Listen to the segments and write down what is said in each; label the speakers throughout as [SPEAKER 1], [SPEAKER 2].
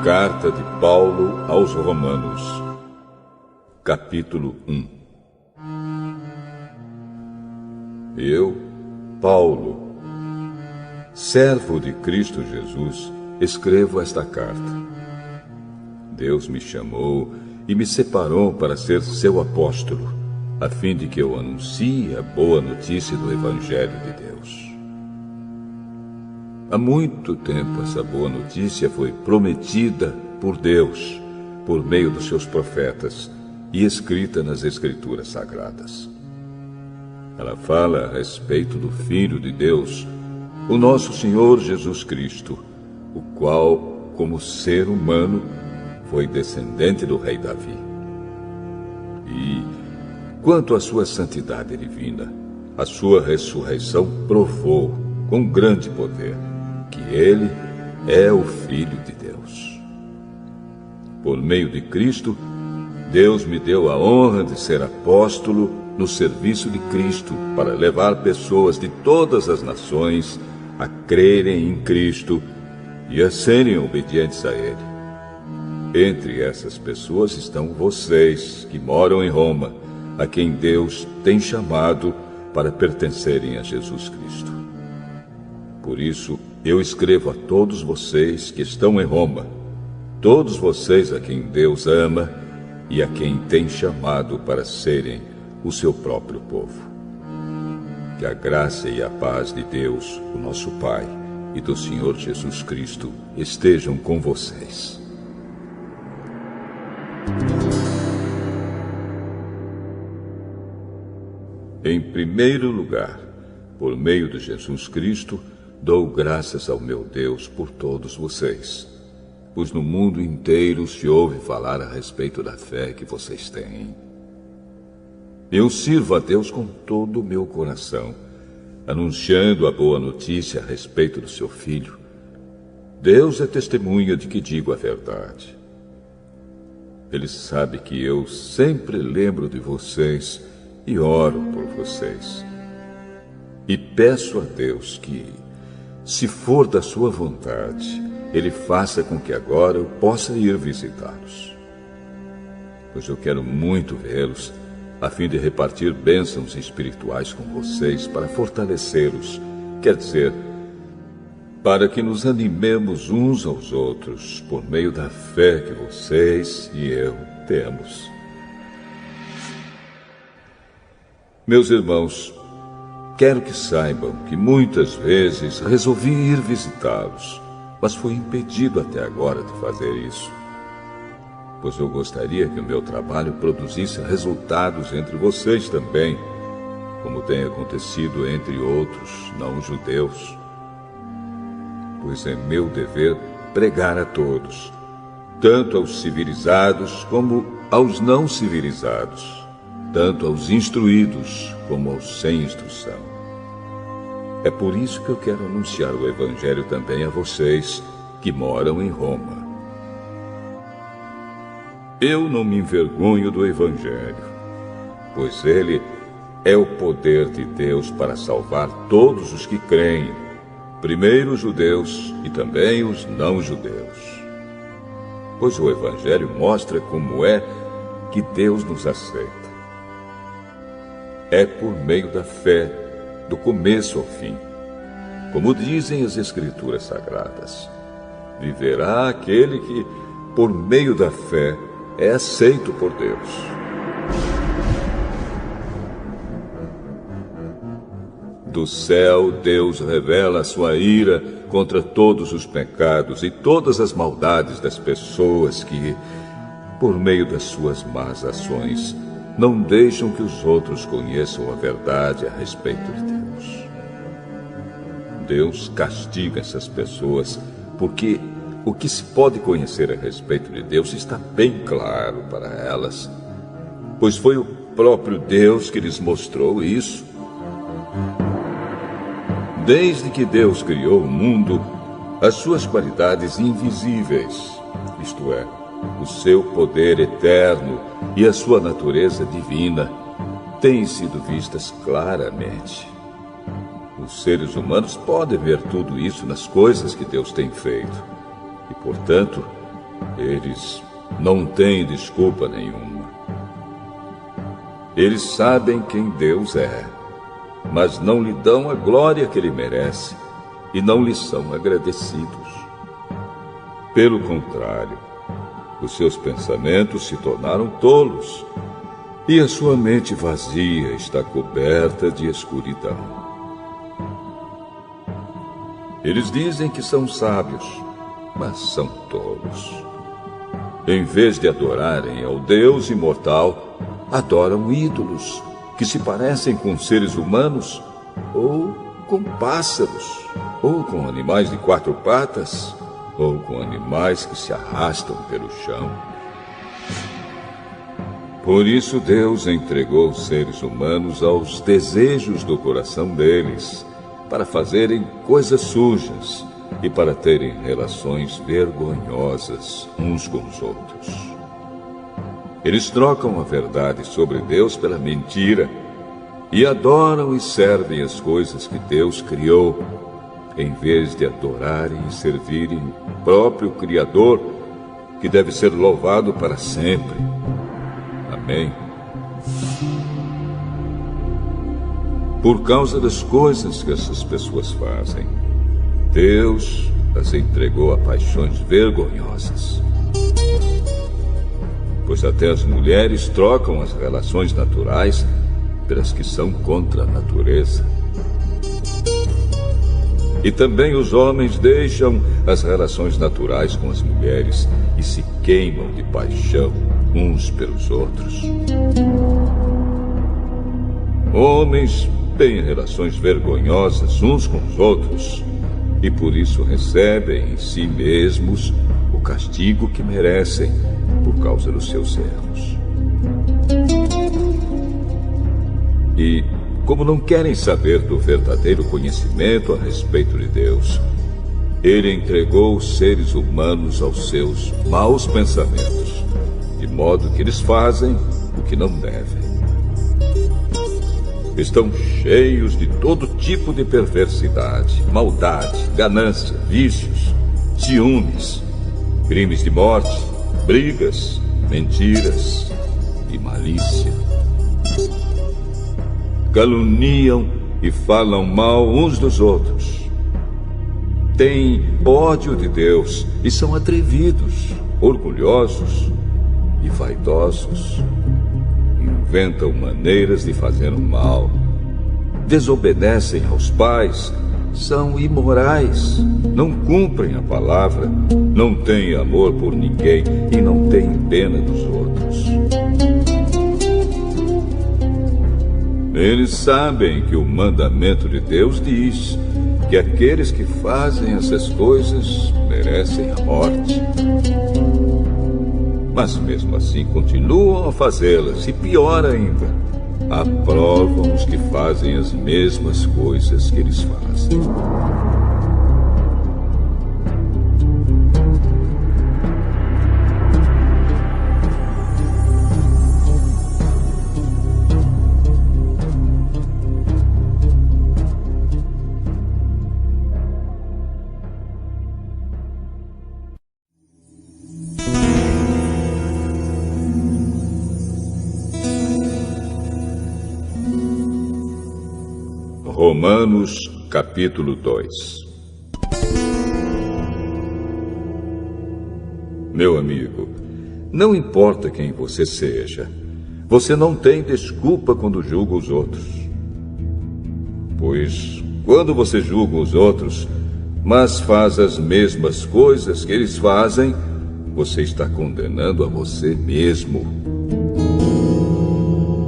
[SPEAKER 1] Carta de Paulo aos Romanos, capítulo 1. Eu, Paulo, servo de Cristo Jesus, escrevo esta carta. Deus me chamou e me separou para ser seu apóstolo, a fim de que eu anuncie a boa notícia do Evangelho de Deus. Há muito tempo essa boa notícia foi prometida por Deus, por meio dos seus profetas, e escrita nas Escrituras Sagradas. Ela fala a respeito do Filho de Deus, o nosso Senhor Jesus Cristo, o qual, como ser humano, foi descendente do rei Davi. E, quanto à sua santidade divina, a sua ressurreição provou, com grande poder, que ele é o Filho de Deus. Por meio de Cristo, Deus me deu a honra de ser apóstolo no serviço de Cristo para levar pessoas de todas as nações a crerem em Cristo e a serem obedientes a Ele. Entre essas pessoas estão vocês que moram em Roma, a quem Deus tem chamado para pertencerem a Jesus Cristo. Por isso, eu escrevo a todos vocês que estão em Roma, todos vocês a quem Deus ama e a quem tem chamado para serem o seu próprio povo. Que a graça e a paz de Deus, o nosso Pai, e do Senhor Jesus Cristo estejam com vocês. Em primeiro lugar, por meio de Jesus Cristo, dou graças ao meu Deus por todos vocês, pois no mundo inteiro se ouve falar a respeito da fé que vocês têm. Eu sirvo a Deus com todo o meu coração, anunciando a boa notícia a respeito do seu Filho. Deus é testemunha de que digo a verdade. Ele sabe que eu sempre lembro de vocês e oro por vocês. E peço a Deus que, se for da sua vontade, Ele faça com que agora eu possa ir visitá-los. Pois eu quero muito vê-los, a fim de repartir bênçãos espirituais com vocês para fortalecê-los, quer dizer, para que nos animemos uns aos outros por meio da fé que vocês e eu temos. Meus irmãos, quero que saibam que muitas vezes resolvi ir visitá-los, mas fui impedido até agora de fazer isso, pois eu gostaria que o meu trabalho produzisse resultados entre vocês também, como tem acontecido entre outros não-judeus. Pois é meu dever pregar a todos, tanto aos civilizados como aos não civilizados, tanto aos instruídos como aos sem instrução. É por isso que eu quero anunciar o Evangelho também a vocês que moram em Roma. Eu não me envergonho do Evangelho, pois ele é o poder de Deus para salvar todos os que creem, primeiro os judeus e também os não-judeus. Pois o Evangelho mostra como é que Deus nos aceita. É por meio da fé, do começo ao fim. Como dizem as Escrituras Sagradas, viverá aquele que, por meio da fé, é aceito por Deus. Do céu, Deus revela a sua ira contra todos os pecados e todas as maldades das pessoas que, por meio das suas más ações, não deixam que os outros conheçam a verdade a respeito de Deus. Deus castiga essas pessoas porque o que se pode conhecer a respeito de Deus está bem claro para elas, pois foi o próprio Deus que lhes mostrou isso. Desde que Deus criou o mundo, as suas qualidades invisíveis, isto é, o seu poder eterno e a sua natureza divina, têm sido vistas claramente. Os seres humanos podem ver tudo isso nas coisas que Deus tem feito. E, portanto, Eles não têm desculpa nenhuma. Eles sabem quem Deus é, mas não lhe dão a glória que ele merece e não lhe são agradecidos. Pelo contrário, os seus pensamentos se tornaram tolos e a sua mente vazia está coberta de escuridão. Eles dizem que são sábios, mas são tolos. Em vez de adorarem ao Deus imortal, adoram ídolos que se parecem com seres humanos, ou com pássaros, ou com animais de 4 patas, ou com animais que se arrastam pelo chão. Por isso Deus entregou os seres humanos aos desejos do coração deles, para fazerem coisas sujas e para terem relações vergonhosas uns com os outros. Eles trocam a verdade sobre Deus pela mentira e adoram e servem as coisas que Deus criou, em vez de adorarem e servirem o próprio Criador, que deve ser louvado para sempre. Amém. Por causa das coisas que essas pessoas fazem, Deus as entregou a paixões vergonhosas. Pois até as mulheres trocam as relações naturais pelas que são contra a natureza. E também os homens deixam as relações naturais com as mulheres e se queimam de paixão uns pelos outros. Homens têm relações vergonhosas uns com os outros e por isso recebem em si mesmos o castigo que merecem por causa dos seus erros. E, como não querem saber do verdadeiro conhecimento a respeito de Deus, ele entregou os seres humanos aos seus maus pensamentos, de modo que eles fazem o que não devem. Estão cheios de todo tipo de perversidade, maldade, ganância, vícios, ciúmes, crimes de morte, brigas, mentiras e malícia. Caluniam e falam mal uns dos outros. Têm ódio de Deus e são atrevidos, orgulhosos e vaidosos. Inventam maneiras de fazer o mal. Desobedecem aos pais, são imorais, não cumprem a palavra, não têm amor por ninguém e não têm pena dos outros. Eles sabem que o mandamento de Deus diz que aqueles que fazem essas coisas merecem a morte. Mas mesmo assim continuam a fazê-las e, pior ainda, aprovam os que fazem as mesmas coisas que eles fazem. Romanos, capítulo 2. Meu amigo, não importa quem você seja, você não tem desculpa quando julga os outros. Pois, quando você julga os outros, mas faz as mesmas coisas que eles fazem, você está condenando a você mesmo.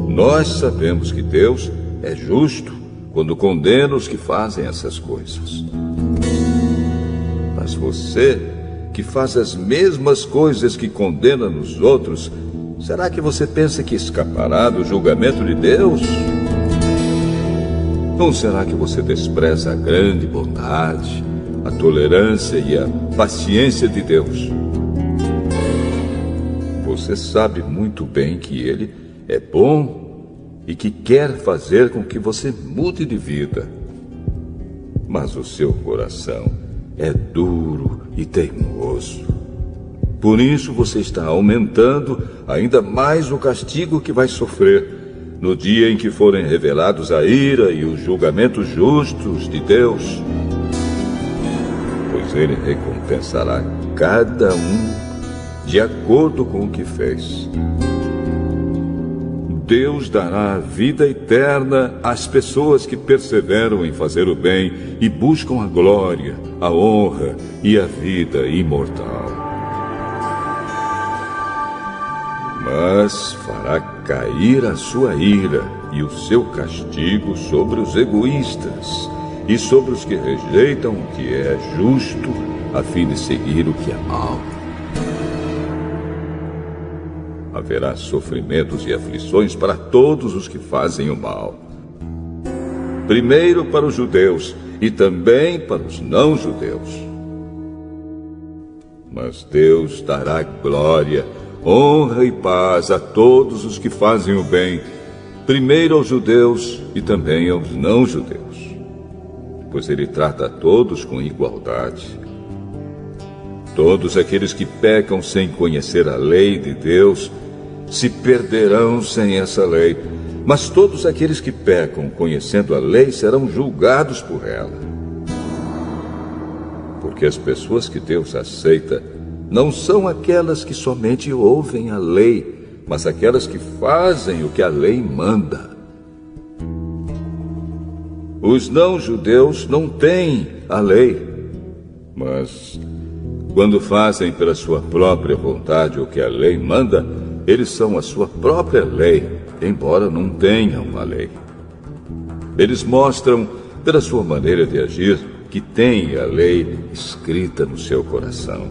[SPEAKER 1] Nós sabemos que Deus é justo quando condena os que fazem essas coisas. Mas você, que faz as mesmas coisas que condena nos outros, será que você pensa que escapará do julgamento de Deus? Ou será que você despreza a grande bondade, a tolerância e a paciência de Deus? Você sabe muito bem que Ele é bom e que quer fazer com que você mude de vida. Mas o seu coração é duro e teimoso. Por isso você está aumentando ainda mais o castigo que vai sofrer no dia em que forem revelados a ira e os julgamentos justos de Deus. Pois ele recompensará cada um de acordo com o que fez. Deus dará vida eterna às pessoas que perseveram em fazer o bem e buscam a glória, a honra e a vida imortal. Mas fará cair a sua ira e o seu castigo sobre os egoístas e sobre os que rejeitam o que é justo, a fim de seguir o que é mau. Haverá sofrimentos e aflições para todos os que fazem o mal. Primeiro para os judeus e também para os não-judeus. Mas Deus dará glória, honra e paz a todos os que fazem o bem, primeiro aos judeus e também aos não-judeus. Pois ele trata a todos com igualdade. Todos aqueles que pecam sem conhecer a lei de Deus se perderão sem essa lei, mas todos aqueles que pecam conhecendo a lei serão julgados por ela. Porque as pessoas que Deus aceita não são aquelas que somente ouvem a lei, mas aquelas que fazem o que a lei manda. Os não-judeus não têm a lei, mas quando fazem pela sua própria vontade o que a lei manda, eles são a sua própria lei, embora não tenham a lei. Eles mostram, pela sua maneira de agir, que têm a lei escrita no seu coração.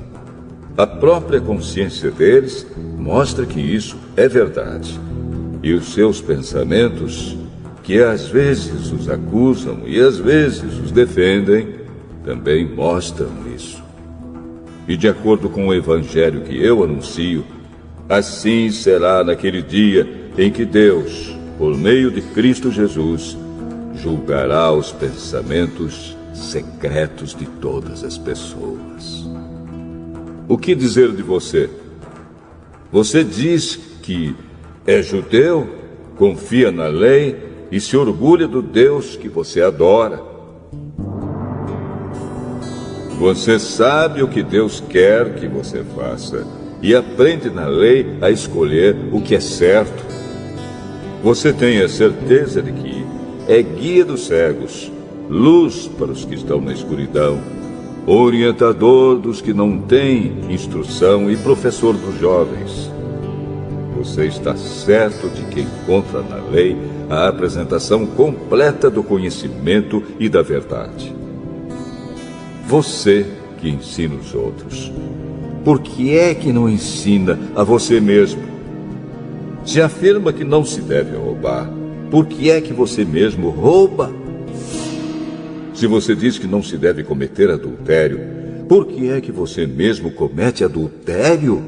[SPEAKER 1] A própria consciência deles mostra que isso é verdade. E os seus pensamentos, que às vezes os acusam e às vezes os defendem, também mostram isso. E de acordo com o evangelho que eu anuncio, assim será naquele dia em que Deus, por meio de Cristo Jesus, julgará os pensamentos secretos de todas as pessoas. O que dizer de você? Você diz que é judeu, confia na lei e se orgulha do Deus que você adora. Você sabe o que Deus quer que você faça e aprende na lei a escolher o que é certo. Você tem a certeza de que é guia dos cegos, luz para os que estão na escuridão, orientador dos que não têm instrução e professor dos jovens. Você está certo de que encontra na lei a apresentação completa do conhecimento e da verdade. Você que ensina os outros, por que é que não ensina a você mesmo? Se afirma que não se deve roubar, por que é que você mesmo rouba? Se você diz que não se deve cometer adultério, por que é que você mesmo comete adultério?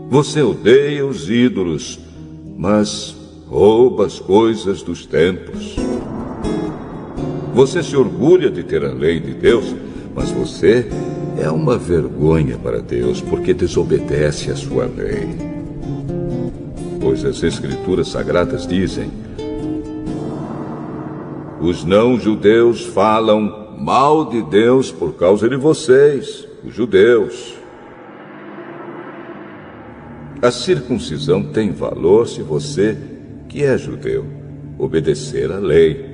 [SPEAKER 1] Você odeia os ídolos, mas rouba as coisas dos templos. Você se orgulha de ter a lei de Deus, mas você é uma vergonha para Deus porque desobedece à sua lei. Pois as Escrituras Sagradas dizem: os não-judeus falam mal de Deus por causa de vocês, os judeus. A circuncisão tem valor se você, que é judeu, obedecer à lei.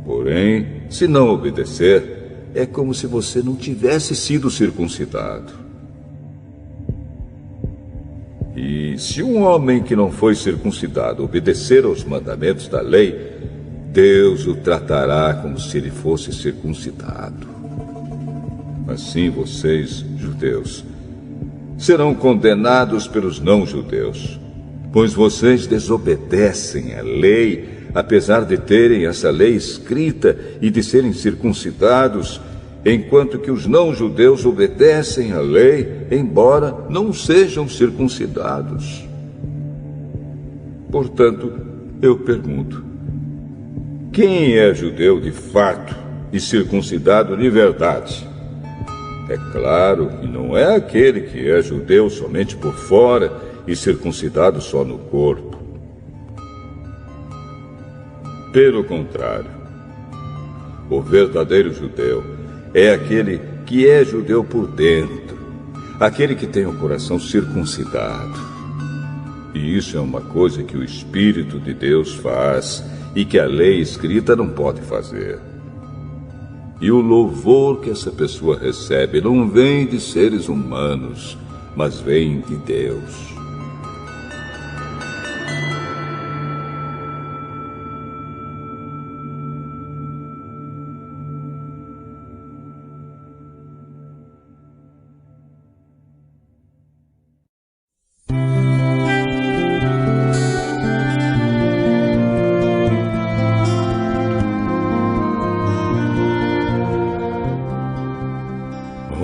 [SPEAKER 1] Porém, se não obedecer, é como se você não tivesse sido circuncidado. E se um homem que não foi circuncidado obedecer aos mandamentos da lei, Deus o tratará como se ele fosse circuncidado. Assim vocês, judeus, serão condenados pelos não-judeus, pois vocês desobedecem à lei, apesar de terem essa lei escrita e de serem circuncidados, enquanto que os não-judeus obedecem à lei, embora não sejam circuncidados. Portanto, eu pergunto: quem é judeu de fato e circuncidado de verdade? É claro que não é aquele que é judeu somente por fora e circuncidado só no corpo. Pelo contrário, o verdadeiro judeu é aquele que é judeu por dentro, aquele que tem o coração circuncidado. E isso é uma coisa que o Espírito de Deus faz e que a lei escrita não pode fazer. E o louvor que essa pessoa recebe não vem de seres humanos, mas vem de Deus.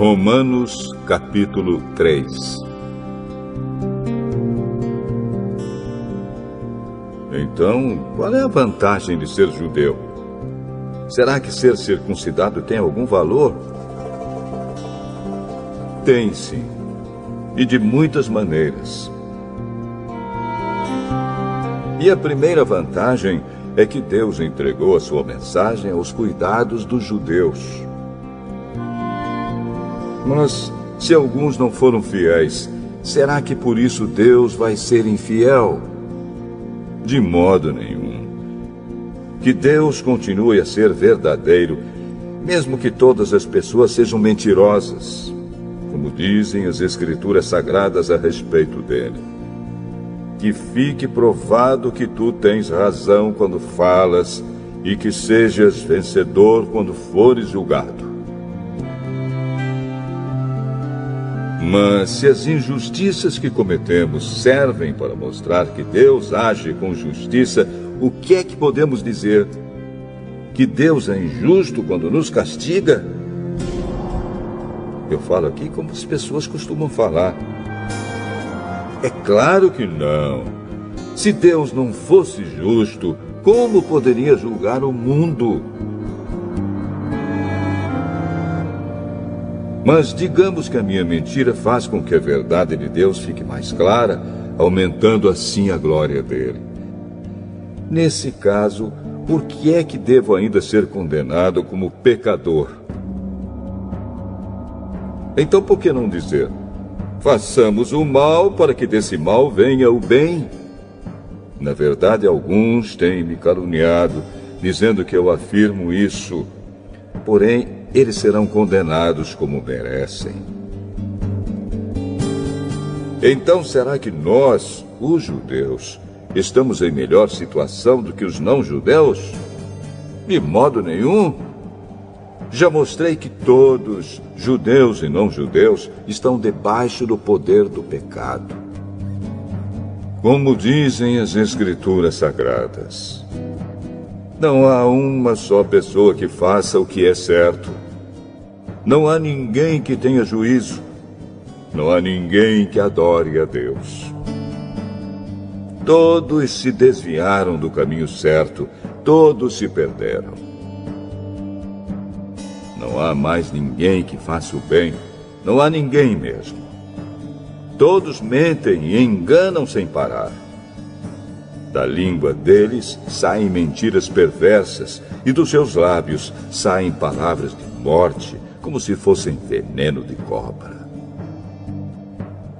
[SPEAKER 1] Romanos, capítulo 3. Então, qual é a vantagem de ser judeu? Será que ser circuncidado tem algum valor? Tem sim, e de muitas maneiras. E a primeira vantagem é que Deus entregou a sua mensagem aos cuidados dos judeus. Mas, se alguns não foram fiéis, será que por isso Deus vai ser infiel? De modo nenhum. Que Deus continue a ser verdadeiro, mesmo que todas as pessoas sejam mentirosas, como dizem as Escrituras Sagradas a respeito dele. Que fique provado que tu tens razão quando falas e que sejas vencedor quando fores julgado. Mas se as injustiças que cometemos servem para mostrar que Deus age com justiça, o que é que podemos dizer? Que Deus é injusto quando nos castiga? Eu falo aqui como as pessoas costumam falar. É claro que não. Se Deus não fosse justo, como poderia julgar o mundo? Mas digamos que a minha mentira faz com que a verdade de Deus fique mais clara, aumentando assim a glória dele. Nesse caso, por que é que devo ainda ser condenado como pecador? Então por que não dizer: façamos o mal para que desse mal venha o bem? Na verdade, alguns têm me caluniado, dizendo que eu afirmo isso. Porém, eles serão condenados como merecem. Então, será que nós, os judeus, estamos em melhor situação do que os não-judeus? De modo nenhum. Já mostrei que todos, judeus e não-judeus, estão debaixo do poder do pecado. Como dizem as Escrituras Sagradas, não há uma só pessoa que faça o que é certo. Não há ninguém que tenha juízo. Não há ninguém que adore a Deus. Todos se desviaram do caminho certo. Todos se perderam. Não há mais ninguém que faça o bem. Não há ninguém mesmo. Todos mentem e enganam sem parar. Da língua deles saem mentiras perversas, e dos seus lábios saem palavras de morte, como se fossem veneno de cobra.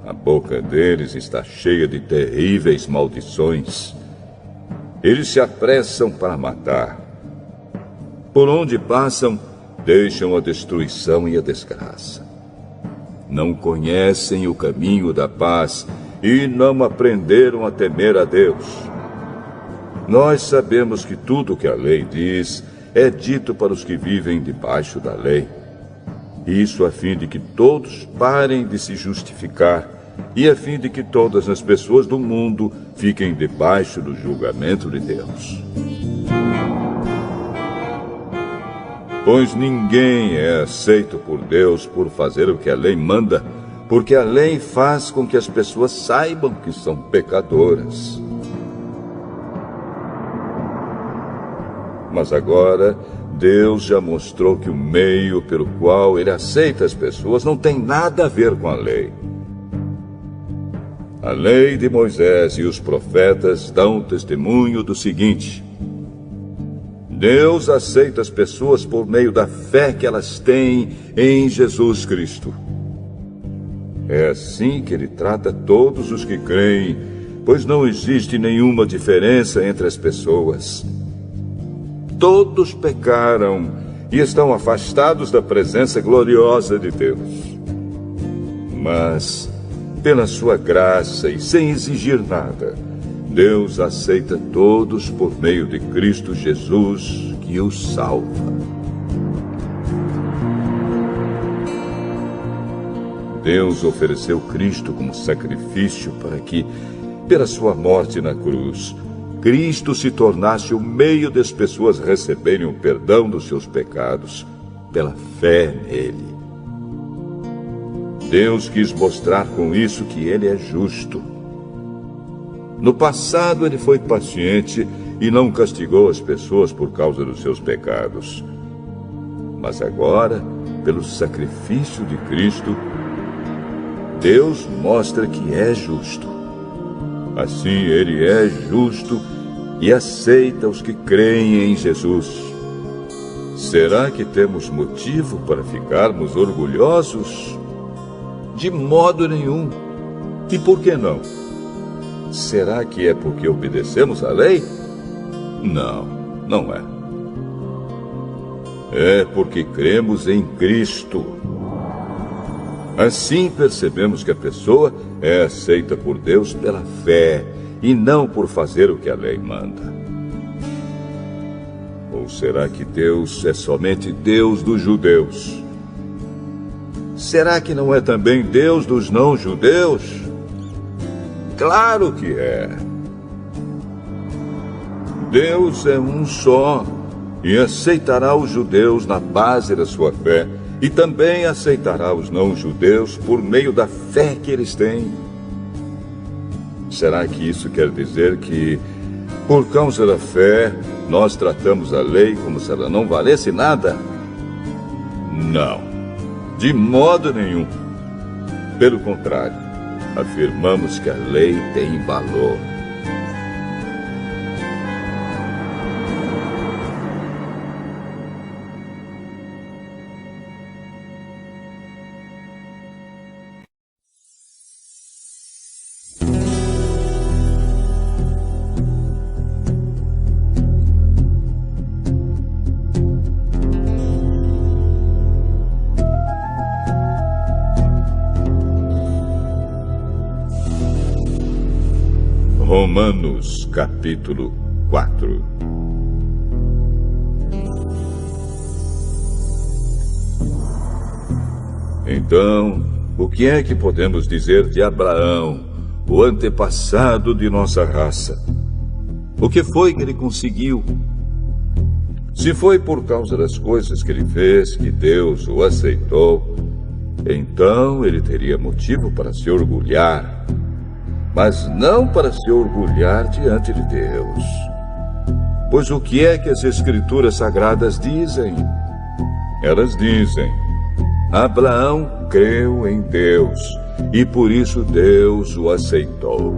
[SPEAKER 1] A boca deles está cheia de terríveis maldições. Eles se apressam para matar. Por onde passam, deixam a destruição e a desgraça. Não conhecem o caminho da paz e não aprenderam a temer a Deus. Nós sabemos que tudo o que a lei diz é dito para os que vivem debaixo da lei. Isso a fim de que todos parem de se justificar e a fim de que todas as pessoas do mundo fiquem debaixo do julgamento de Deus. Pois ninguém é aceito por Deus por fazer o que a lei manda, porque a lei faz com que as pessoas saibam que são pecadoras. Mas agora, Deus já mostrou que o meio pelo qual ele aceita as pessoas não tem nada a ver com a lei. A lei de Moisés e os profetas dão testemunho do seguinte: Deus aceita as pessoas por meio da fé que elas têm em Jesus Cristo. É assim que ele trata todos os que creem, pois não existe nenhuma diferença entre as pessoas. Todos pecaram e estão afastados da presença gloriosa de Deus. Mas, pela sua graça e sem exigir nada, Deus aceita todos por meio de Cristo Jesus, que os salva. Deus ofereceu Cristo como sacrifício para que, pela sua morte na cruz, Cristo se tornasse o meio das pessoas receberem o perdão dos seus pecados pela fé nele. Deus quis mostrar com isso que ele é justo. No passado, ele foi paciente e não castigou as pessoas por causa dos seus pecados. Mas agora, pelo sacrifício de Cristo, Deus mostra que é justo. Assim, ele é justo e aceita os que creem em Jesus. Será que temos motivo para ficarmos orgulhosos? De modo nenhum. E por que não? Será que é porque obedecemos à lei? Não, não é. É porque cremos em Cristo. Assim percebemos que a pessoa é aceita por Deus pela fé e não por fazer o que a lei manda. Ou será que Deus é somente Deus dos judeus? Será que não é também Deus dos não-judeus? Claro que é. Deus é um só e aceitará os judeus na base da sua fé e também aceitará os não-judeus por meio da fé que eles têm. Será que isso quer dizer que, por causa da fé, nós tratamos a lei como se ela não valesse nada? Não, de modo nenhum. Pelo contrário, afirmamos que a lei tem valor. Romanos, capítulo 4. Então, o que é que podemos dizer de Abraão, o antepassado de nossa raça? O que foi que ele conseguiu? Se foi por causa das coisas que ele fez que Deus o aceitou, então ele teria motivo para se orgulhar, mas não para se orgulhar diante de Deus. Pois o que é que as Escrituras Sagradas dizem? Elas dizem: Abraão creu em Deus, e por isso Deus o aceitou.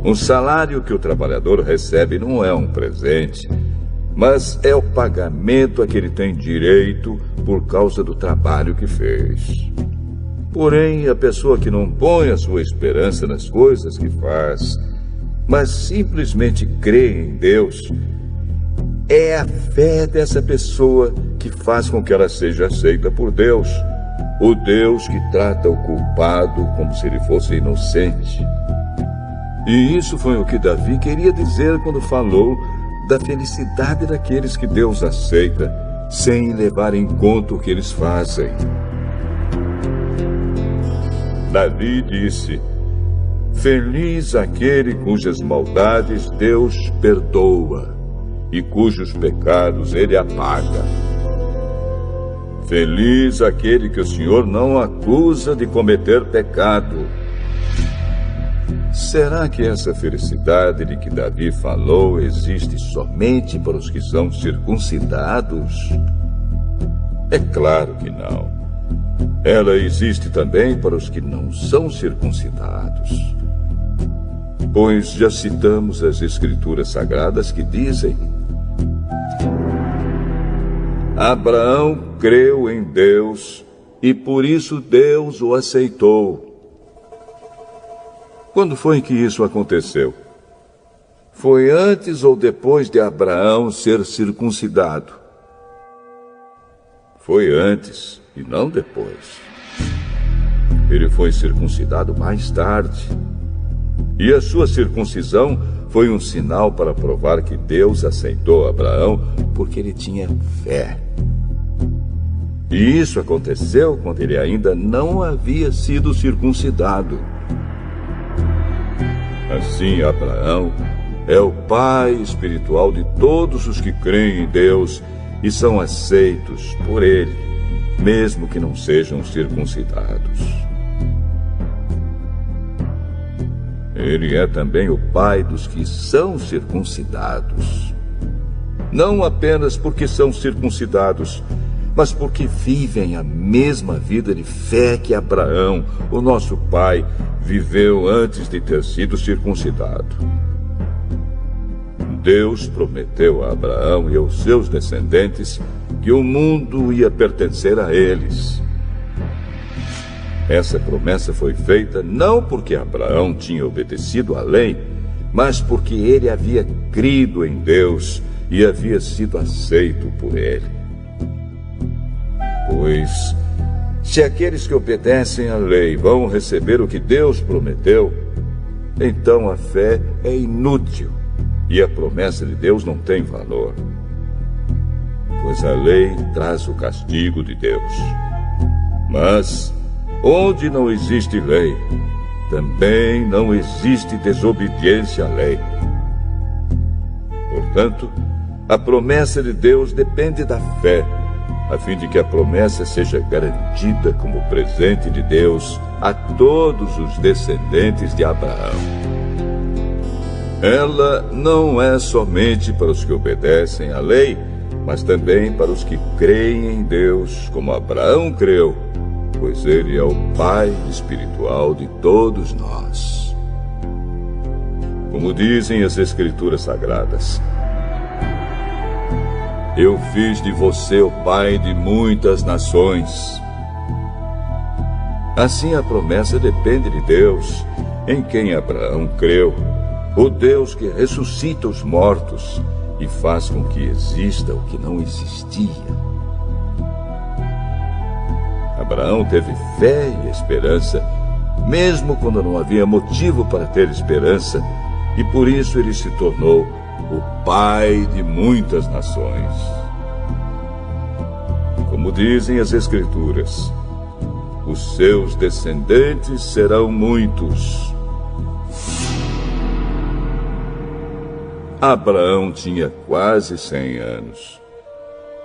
[SPEAKER 1] O salário que o trabalhador recebe não é um presente, mas é o pagamento a que ele tem direito por causa do trabalho que fez. Porém, a pessoa que não põe a sua esperança nas coisas que faz, mas simplesmente crê em Deus, é a fé dessa pessoa que faz com que ela seja aceita por Deus, o Deus que trata o culpado como se ele fosse inocente. E isso foi o que Davi queria dizer quando falou da felicidade daqueles que Deus aceita, sem levar em conta o que eles fazem. Davi disse: Feliz aquele cujas maldades Deus perdoa e cujos pecados ele apaga. Feliz aquele que o Senhor não acusa de cometer pecado. Será que essa felicidade de que Davi falou existe somente para os que são circuncidados? É claro que não. Ela existe também para os que não são circuncidados. Pois já citamos as Escrituras Sagradas que dizem: Abraão creu em Deus e por isso Deus o aceitou. Quando foi que isso aconteceu? Foi antes ou depois de Abraão ser circuncidado? Foi antes e não depois. Ele foi circuncidado mais tarde. E a sua circuncisão foi um sinal para provar que Deus aceitou Abraão porque ele tinha fé. E isso aconteceu quando ele ainda não havia sido circuncidado. Assim, Abraão é o pai espiritual de todos os que creem em Deus e são aceitos por ele, mesmo que não sejam circuncidados. Ele é também o pai dos que são circuncidados. Não apenas porque são circuncidados, mas porque vivem a mesma vida de fé que Abraão, o nosso pai, viveu antes de ter sido circuncidado. Deus prometeu a Abraão e aos seus descendentes que o mundo ia pertencer a eles. Essa promessa foi feita não porque Abraão tinha obedecido à lei, mas porque ele havia crido em Deus e havia sido aceito por ele. Pois, se aqueles que obedecem à lei vão receber o que Deus prometeu, então a fé é inútil e a promessa de Deus não tem valor. Pois a lei traz o castigo de Deus. Mas, onde não existe lei, também não existe desobediência à lei. Portanto, a promessa de Deus depende da fé, a fim de que a promessa seja garantida como presente de Deus a todos os descendentes de Abraão. Ela não é somente para os que obedecem à lei, mas também para os que creem em Deus, como Abraão creu, pois ele é o pai espiritual de todos nós. Como dizem as Escrituras Sagradas: Eu fiz de você o pai de muitas nações. Assim a promessa depende de Deus, em quem Abraão creu, o Deus que ressuscita os mortos e faz com que exista o que não existia. Abraão teve fé e esperança, mesmo quando não havia motivo para ter esperança, e por isso ele se tornou o pai de muitas nações. Como dizem as Escrituras, os seus descendentes serão muitos. Abraão tinha quase 100 anos.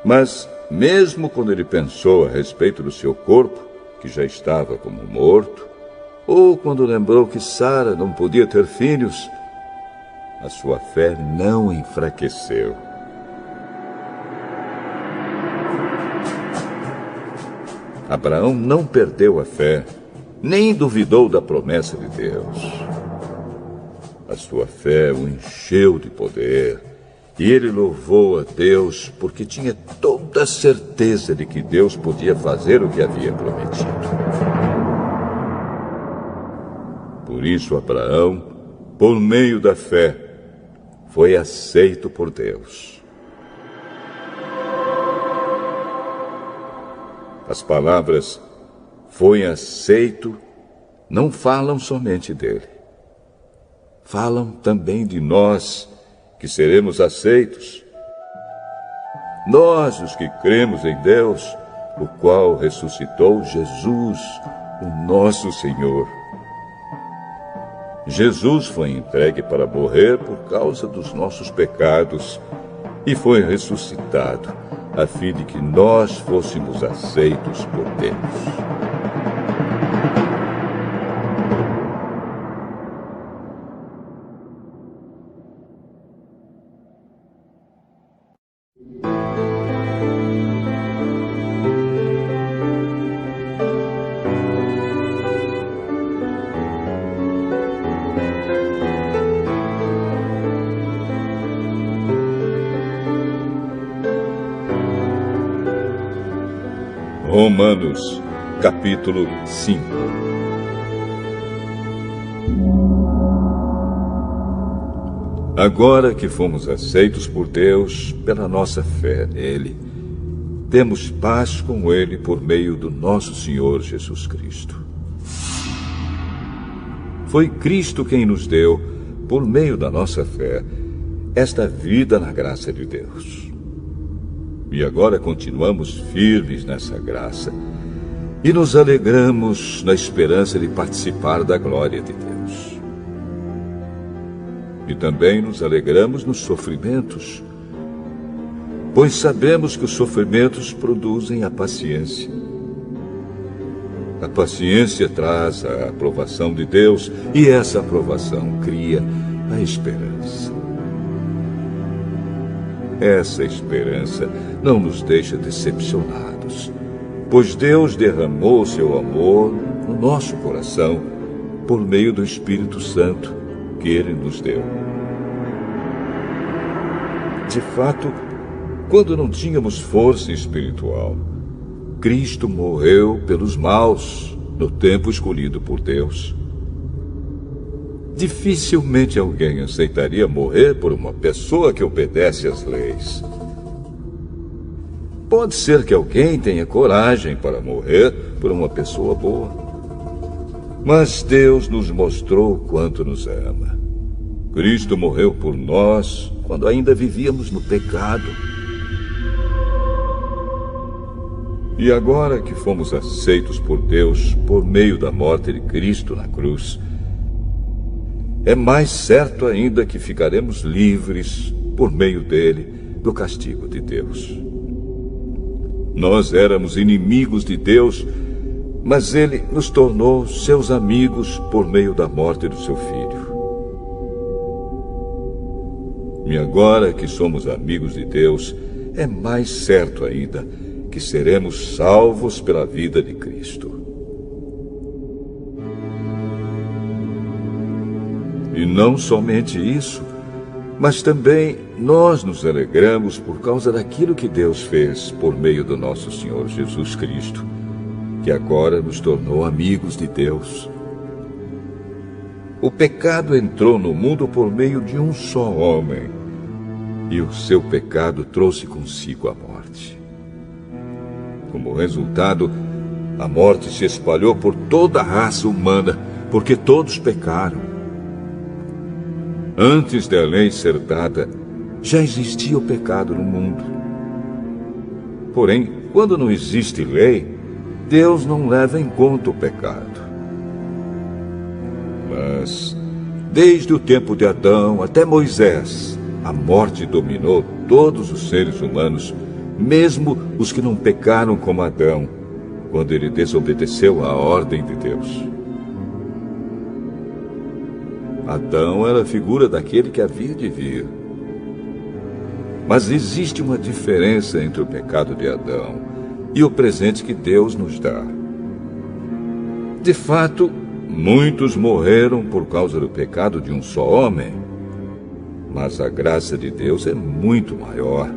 [SPEAKER 1] Mas, mesmo quando ele pensou a respeito do seu corpo, que já estava como morto, ou quando lembrou que Sara não podia ter filhos, a sua fé não enfraqueceu. Abraão não perdeu a fé, nem duvidou da promessa de Deus. A sua fé o encheu de poder, e ele louvou a Deus porque tinha toda a certeza de que Deus podia fazer o que havia prometido. Por isso, Abraão, por meio da fé, foi aceito por Deus. As palavras "foi aceito" não falam somente dele. Falam também de nós, que seremos aceitos. Nós, os que cremos em Deus, o qual ressuscitou Jesus, o nosso Senhor. Jesus foi entregue para morrer por causa dos nossos pecados e foi ressuscitado, a fim de que nós fôssemos aceitos por Deus. Romanos, capítulo 5. Agora que fomos aceitos por Deus pela nossa fé nele, temos paz com ele por meio do nosso Senhor Jesus Cristo. Foi Cristo quem nos deu, por meio da nossa fé, esta vida na graça de Deus. E agora continuamos firmes nessa graça e nos alegramos na esperança de participar da glória de Deus. E também nos alegramos nos sofrimentos, pois sabemos que os sofrimentos produzem a paciência. A paciência traz a aprovação de Deus e essa aprovação cria a esperança. Essa esperança não nos deixa decepcionados, pois Deus derramou seu amor no nosso coração por meio do Espírito Santo que Ele nos deu. De fato, quando não tínhamos força espiritual, Cristo morreu pelos maus no tempo escolhido por Deus. Dificilmente alguém aceitaria morrer por uma pessoa que obedece às leis. Pode ser que alguém tenha coragem para morrer por uma pessoa boa. Mas Deus nos mostrou quanto nos ama. Cristo morreu por nós quando ainda vivíamos no pecado. E agora que fomos aceitos por Deus por meio da morte de Cristo na cruz, é mais certo ainda que ficaremos livres, por meio dele, do castigo de Deus. Nós éramos inimigos de Deus, mas ele nos tornou seus amigos por meio da morte do seu Filho. E agora que somos amigos de Deus, é mais certo ainda que seremos salvos pela vida de Cristo. E não somente isso, mas também nós nos alegramos por causa daquilo que Deus fez por meio do nosso Senhor Jesus Cristo, que agora nos tornou amigos de Deus. O pecado entrou no mundo por meio de um só homem, e o seu pecado trouxe consigo a morte. Como resultado, a morte se espalhou por toda a raça humana, porque todos pecaram. Antes da lei ser dada, já existia o pecado no mundo. Porém, quando não existe lei, Deus não leva em conta o pecado. Mas, desde o tempo de Adão até Moisés, a morte dominou todos os seres humanos, mesmo os que não pecaram como Adão, quando ele desobedeceu à ordem de Deus. Adão era a figura daquele que havia de vir. Mas existe uma diferença entre o pecado de Adão e o presente que Deus nos dá. De fato, muitos morreram por causa do pecado de um só homem, mas a graça de Deus é muito maior.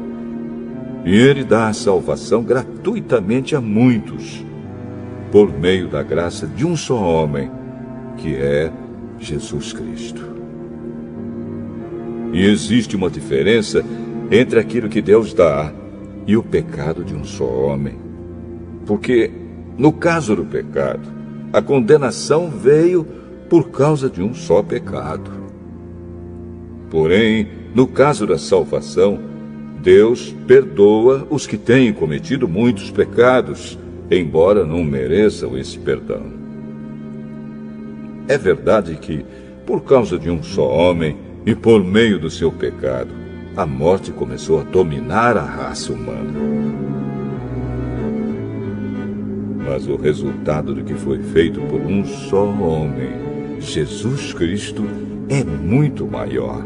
[SPEAKER 1] E Ele dá a salvação gratuitamente a muitos, por meio da graça de um só homem, que é Jesus Cristo. E existe uma diferença entre aquilo que Deus dá e o pecado de um só homem. Porque, no caso do pecado, a condenação veio por causa de um só pecado. Porém, no caso da salvação, Deus perdoa os que têm cometido muitos pecados, embora não mereçam esse perdão. É verdade que, por causa de um só homem e por meio do seu pecado, a morte começou a dominar a raça humana. Mas o resultado do que foi feito por um só homem, Jesus Cristo, é muito maior.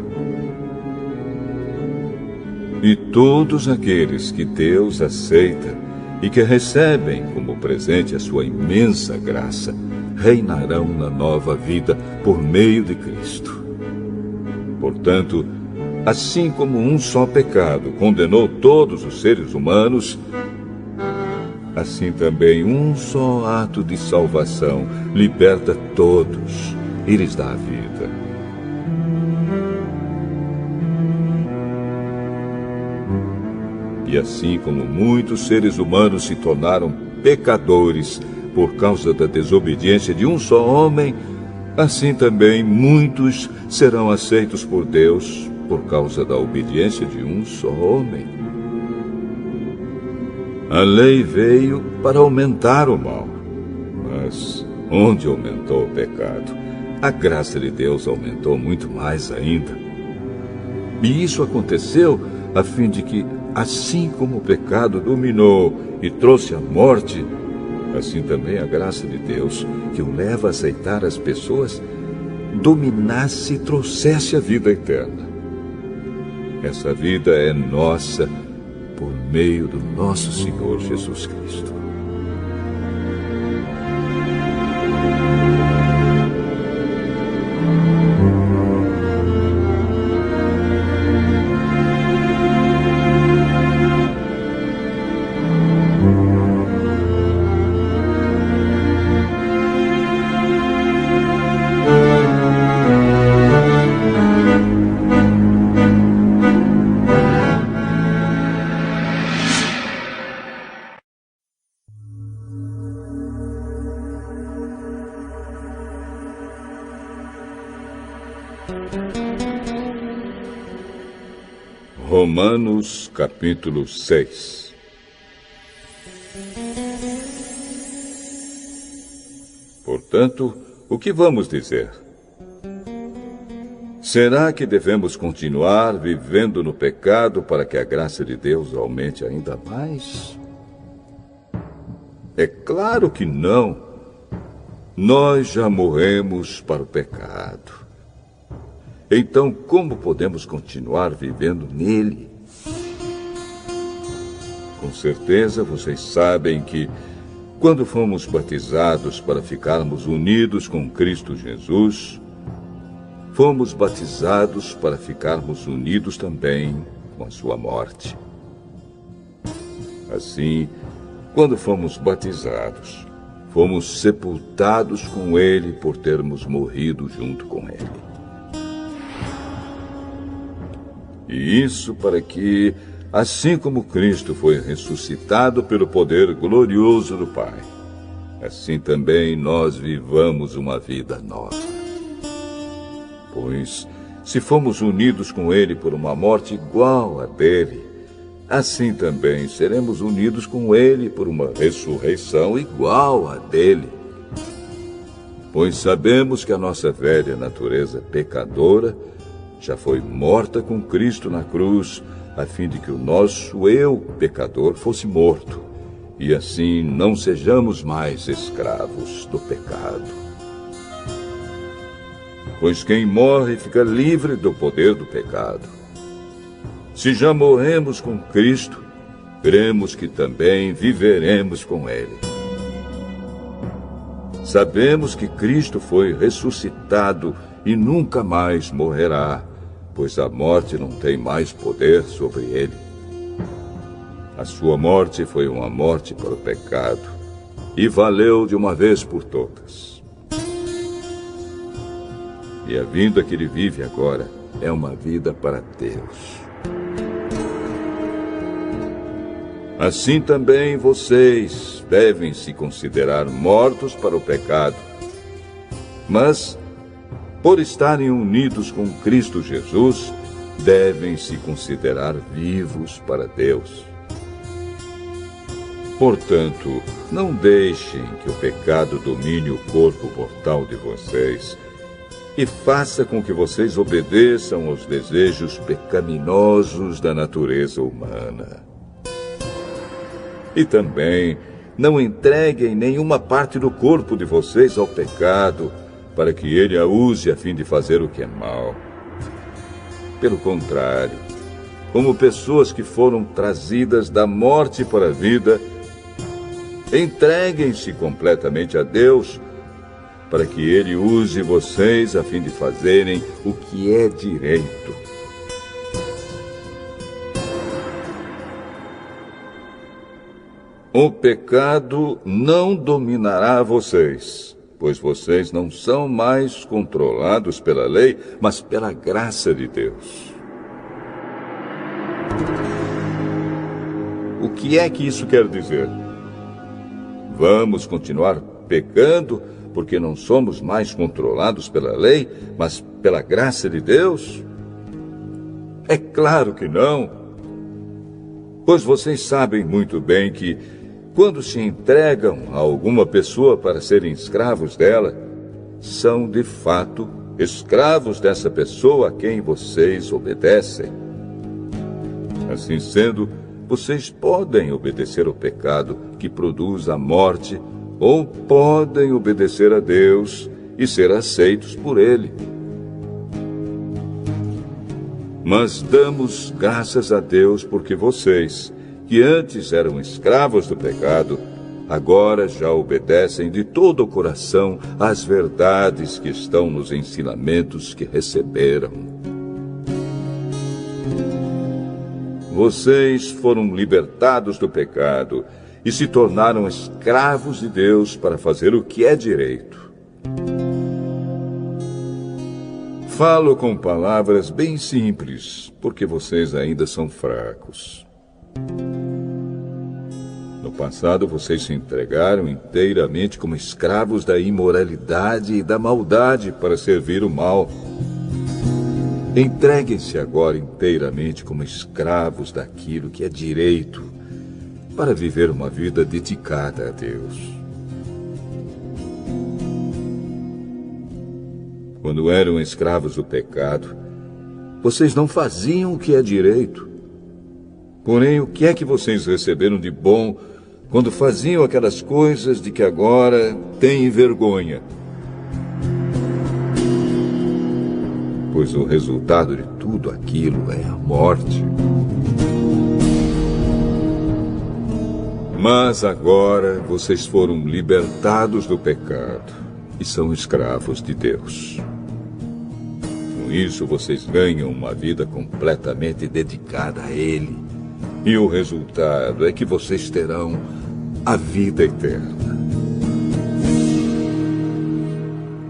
[SPEAKER 1] E todos aqueles que Deus aceita e que recebem como presente a sua imensa graça, reinarão na nova vida por meio de Cristo. Portanto, assim como um só pecado condenou todos os seres humanos, assim também um só ato de salvação liberta todos e lhes dá a vida. E assim como muitos seres humanos se tornaram pecadores por causa da desobediência de um só homem, assim também muitos serão aceitos por Deus por causa da obediência de um só homem. A lei veio para aumentar o mal, mas onde aumentou o pecado, a graça de Deus aumentou muito mais ainda. E isso aconteceu a fim de que, assim como o pecado dominou e trouxe a morte, assim também a graça de Deus, que o leva a aceitar as pessoas, dominasse e trouxesse a vida eterna. Essa vida é nossa por meio do nosso Senhor Jesus Cristo. Romanos capítulo 6. Portanto, o que vamos dizer? Será que devemos continuar vivendo no pecado para que a graça de Deus aumente ainda mais? É claro que não. Nós já morremos para o pecado. Então, como podemos continuar vivendo nele? Com certeza vocês sabem que, quando fomos batizados para ficarmos unidos com Cristo Jesus, fomos batizados para ficarmos unidos também com a sua morte. Assim, quando fomos batizados, fomos sepultados com ele por termos morrido junto com ele. E isso para que, assim como Cristo foi ressuscitado pelo poder glorioso do Pai, assim também nós vivamos uma vida nova. Pois, se fomos unidos com ele por uma morte igual à dele, assim também seremos unidos com ele por uma ressurreição igual à dele. Pois sabemos que a nossa velha natureza pecadora já foi morta com Cristo na cruz, a fim de que o nosso eu pecador fosse morto, e assim não sejamos mais escravos do pecado. Pois quem morre fica livre do poder do pecado. Se já morremos com Cristo, cremos que também viveremos com Ele. Sabemos que Cristo foi ressuscitado e nunca mais morrerá, pois a morte não tem mais poder sobre ele. A sua morte foi uma morte para o pecado, e valeu de uma vez por todas. E a vida que ele vive agora é uma vida para Deus. Assim também vocês devem se considerar mortos para o pecado, mas, por estarem unidos com Cristo Jesus, devem se considerar vivos para Deus. Portanto, não deixem que o pecado domine o corpo mortal de vocês e faça com que vocês obedeçam aos desejos pecaminosos da natureza humana. E também não entreguem nenhuma parte do corpo de vocês ao pecado, para que ele a use a fim de fazer o que é mal. Pelo contrário, como pessoas que foram trazidas da morte para a vida, entreguem-se completamente a Deus, para que ele use vocês a fim de fazerem o que é direito. O pecado não dominará vocês, pois vocês não são mais controlados pela lei, mas pela graça de Deus. O que é que isso quer dizer? Vamos continuar pecando porque não somos mais controlados pela lei, mas pela graça de Deus? É claro que não. Pois vocês sabem muito bem que, quando se entregam a alguma pessoa para serem escravos dela, são de fato escravos dessa pessoa a quem vocês obedecem. Assim sendo, vocês podem obedecer ao pecado que produz a morte, ou podem obedecer a Deus e ser aceitos por Ele. Mas damos graças a Deus porque vocês, que antes eram escravos do pecado, agora já obedecem de todo o coração às verdades que estão nos ensinamentos que receberam. Vocês foram libertados do pecado e se tornaram escravos de Deus para fazer o que é direito. Falo com palavras bem simples, porque vocês ainda são fracos. No passado, vocês se entregaram inteiramente como escravos da imoralidade e da maldade para servir o mal. Entreguem-se agora inteiramente como escravos daquilo que é direito, para viver uma vida dedicada a Deus. Quando eram escravos do pecado, vocês não faziam o que é direito. Porém, o que é que vocês receberam de bom quando faziam aquelas coisas de que agora têm vergonha? Pois o resultado de tudo aquilo é a morte. Mas agora vocês foram libertados do pecado e são escravos de Deus. Com isso, vocês ganham uma vida completamente dedicada a Ele. E o resultado é que vocês terão a vida eterna.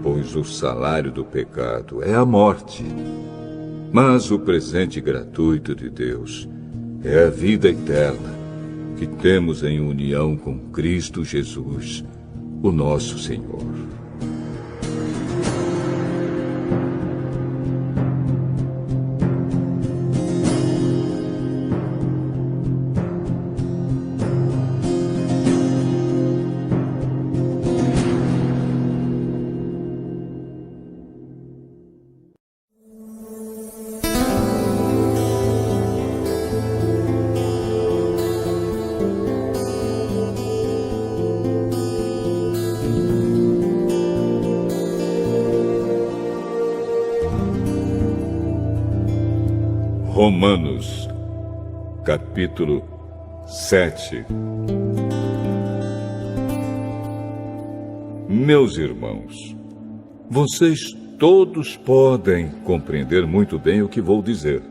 [SPEAKER 1] Pois o salário do pecado é a morte, mas o presente gratuito de Deus é a vida eterna que temos em união com Cristo Jesus, o nosso Senhor. Romanos, capítulo 7. Meus irmãos, vocês todos podem compreender muito bem o que vou dizer.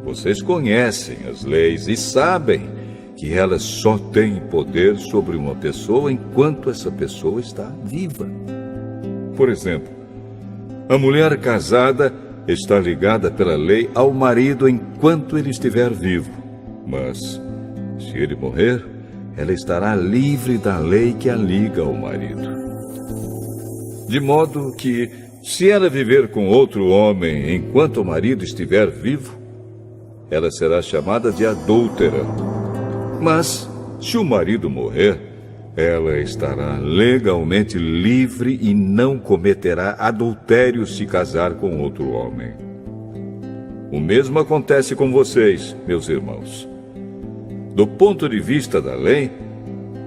[SPEAKER 1] Vocês conhecem as leis e sabem que elas só têm poder sobre uma pessoa enquanto essa pessoa está viva. Por exemplo, a mulher casada está ligada pela lei ao marido enquanto ele estiver vivo. Mas, se ele morrer, ela estará livre da lei que a liga ao marido. De modo que, se ela viver com outro homem enquanto o marido estiver vivo, ela será chamada de adúltera. Mas, se o marido morrer, ela estará legalmente livre e não cometerá adultério se casar com outro homem. O mesmo acontece com vocês, meus irmãos. Do ponto de vista da lei,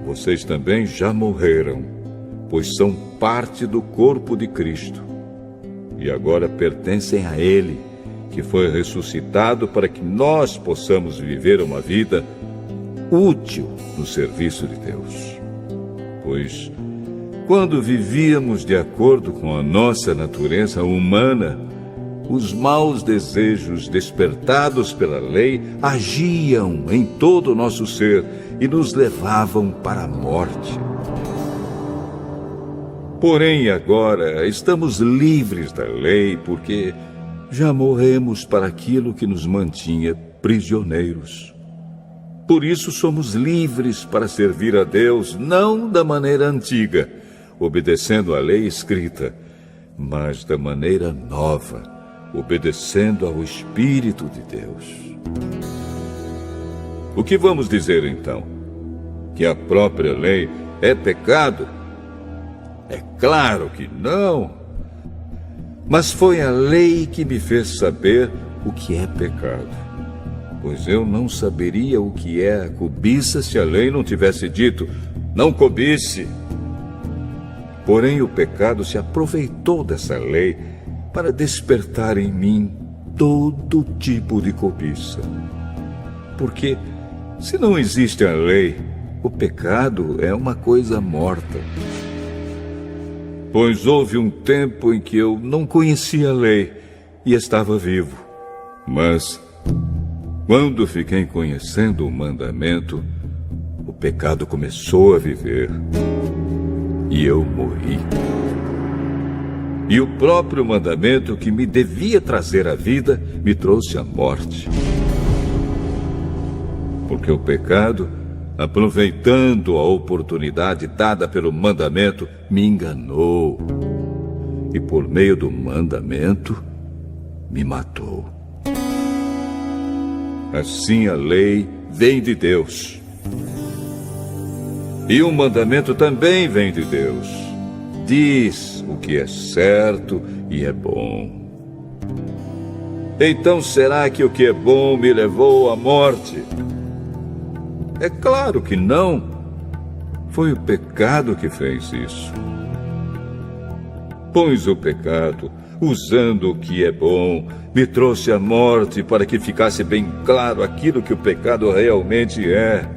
[SPEAKER 1] vocês também já morreram, pois são parte do corpo de Cristo. E agora pertencem a Ele, que foi ressuscitado para que nós possamos viver uma vida útil no serviço de Deus. Pois, quando vivíamos de acordo com a nossa natureza humana, os maus desejos despertados pela lei agiam em todo o nosso ser e nos levavam para a morte. Porém, agora estamos livres da lei porque já morremos para aquilo que nos mantinha prisioneiros. Por isso somos livres para servir a Deus, não da maneira antiga, obedecendo à lei escrita, mas da maneira nova, obedecendo ao Espírito de Deus. O que vamos dizer então? Que a própria lei é pecado? É claro que não. Mas foi a lei que me fez saber o que é pecado. Pois eu não saberia o que é a cobiça se a lei não tivesse dito: não cobice. Porém, o pecado se aproveitou dessa lei para despertar em mim todo tipo de cobiça. Porque, se não existe a lei, o pecado é uma coisa morta. Pois houve um tempo em que eu não conhecia a lei e estava vivo. Mas, quando fiquei conhecendo o mandamento, o pecado começou a viver. E eu morri. E o próprio mandamento que me devia trazer a vida me trouxe a morte. Porque o pecado, aproveitando a oportunidade dada pelo mandamento, me enganou. E por meio do mandamento, me matou. Assim a lei vem de Deus. E o mandamento também vem de Deus. Diz o que é certo e é bom. Então será que o que é bom me levou à morte? É claro que não. Foi o pecado que fez isso. Pois o pecado, usando o que é bom, me trouxe a morte para que ficasse bem claro aquilo que o pecado realmente é.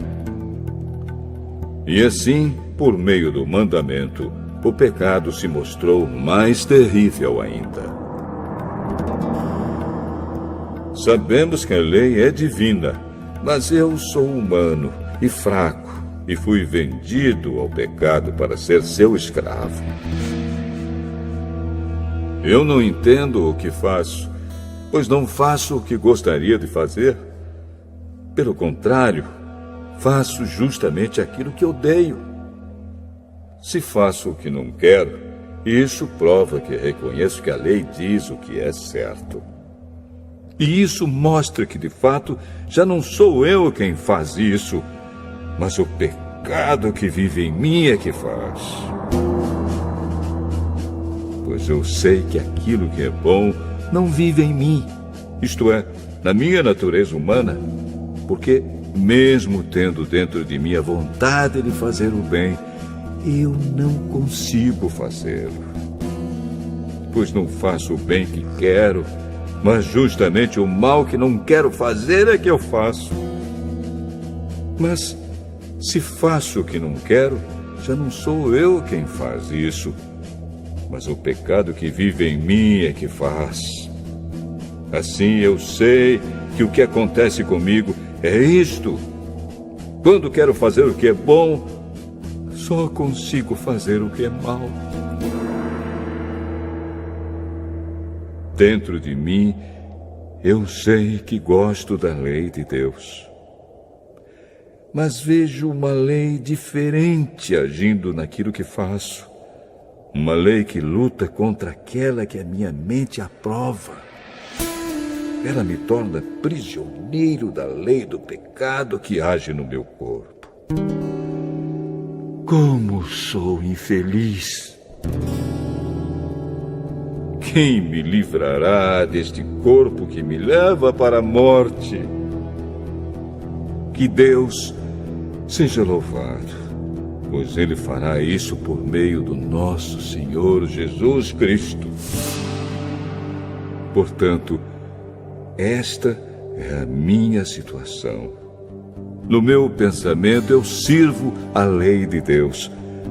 [SPEAKER 1] E assim, por meio do mandamento, o pecado se mostrou mais terrível ainda. Sabemos que a lei é divina, mas eu sou humano e fraco, e fui vendido ao pecado para ser seu escravo. Eu não entendo o que faço, pois não faço o que gostaria de fazer. Pelo contrário, faço justamente aquilo que odeio. Se faço o que não quero, isso prova que reconheço que a lei diz o que é certo. E isso mostra que, de fato, já não sou eu quem faz isso, mas o pecado que vive em mim é que faz. Pois eu sei que aquilo que é bom não vive em mim, isto é, na minha natureza humana, porque, mesmo tendo dentro de mim a vontade de fazer o bem, eu não consigo fazê-lo. Pois não faço o bem que quero, mas justamente o mal que não quero fazer é que eu faço. Mas, se faço o que não quero, já não sou eu quem faz isso, mas o pecado que vive em mim é que faz. Assim eu sei que o que acontece comigo é isto. Quando quero fazer o que é bom, só consigo fazer o que é mal. Dentro de mim, eu sei que gosto da lei de Deus. Mas vejo uma lei diferente agindo naquilo que faço. Uma lei que luta contra aquela que a minha mente aprova. Ela me torna prisioneiro da lei do pecado que age no meu corpo. Como sou infeliz! Quem me livrará deste corpo que me leva para a morte? Que Deus seja louvado, pois Ele fará isso por meio do nosso Senhor Jesus Cristo. Portanto, esta é a minha situação. No meu pensamento, eu sirvo a lei de Deus,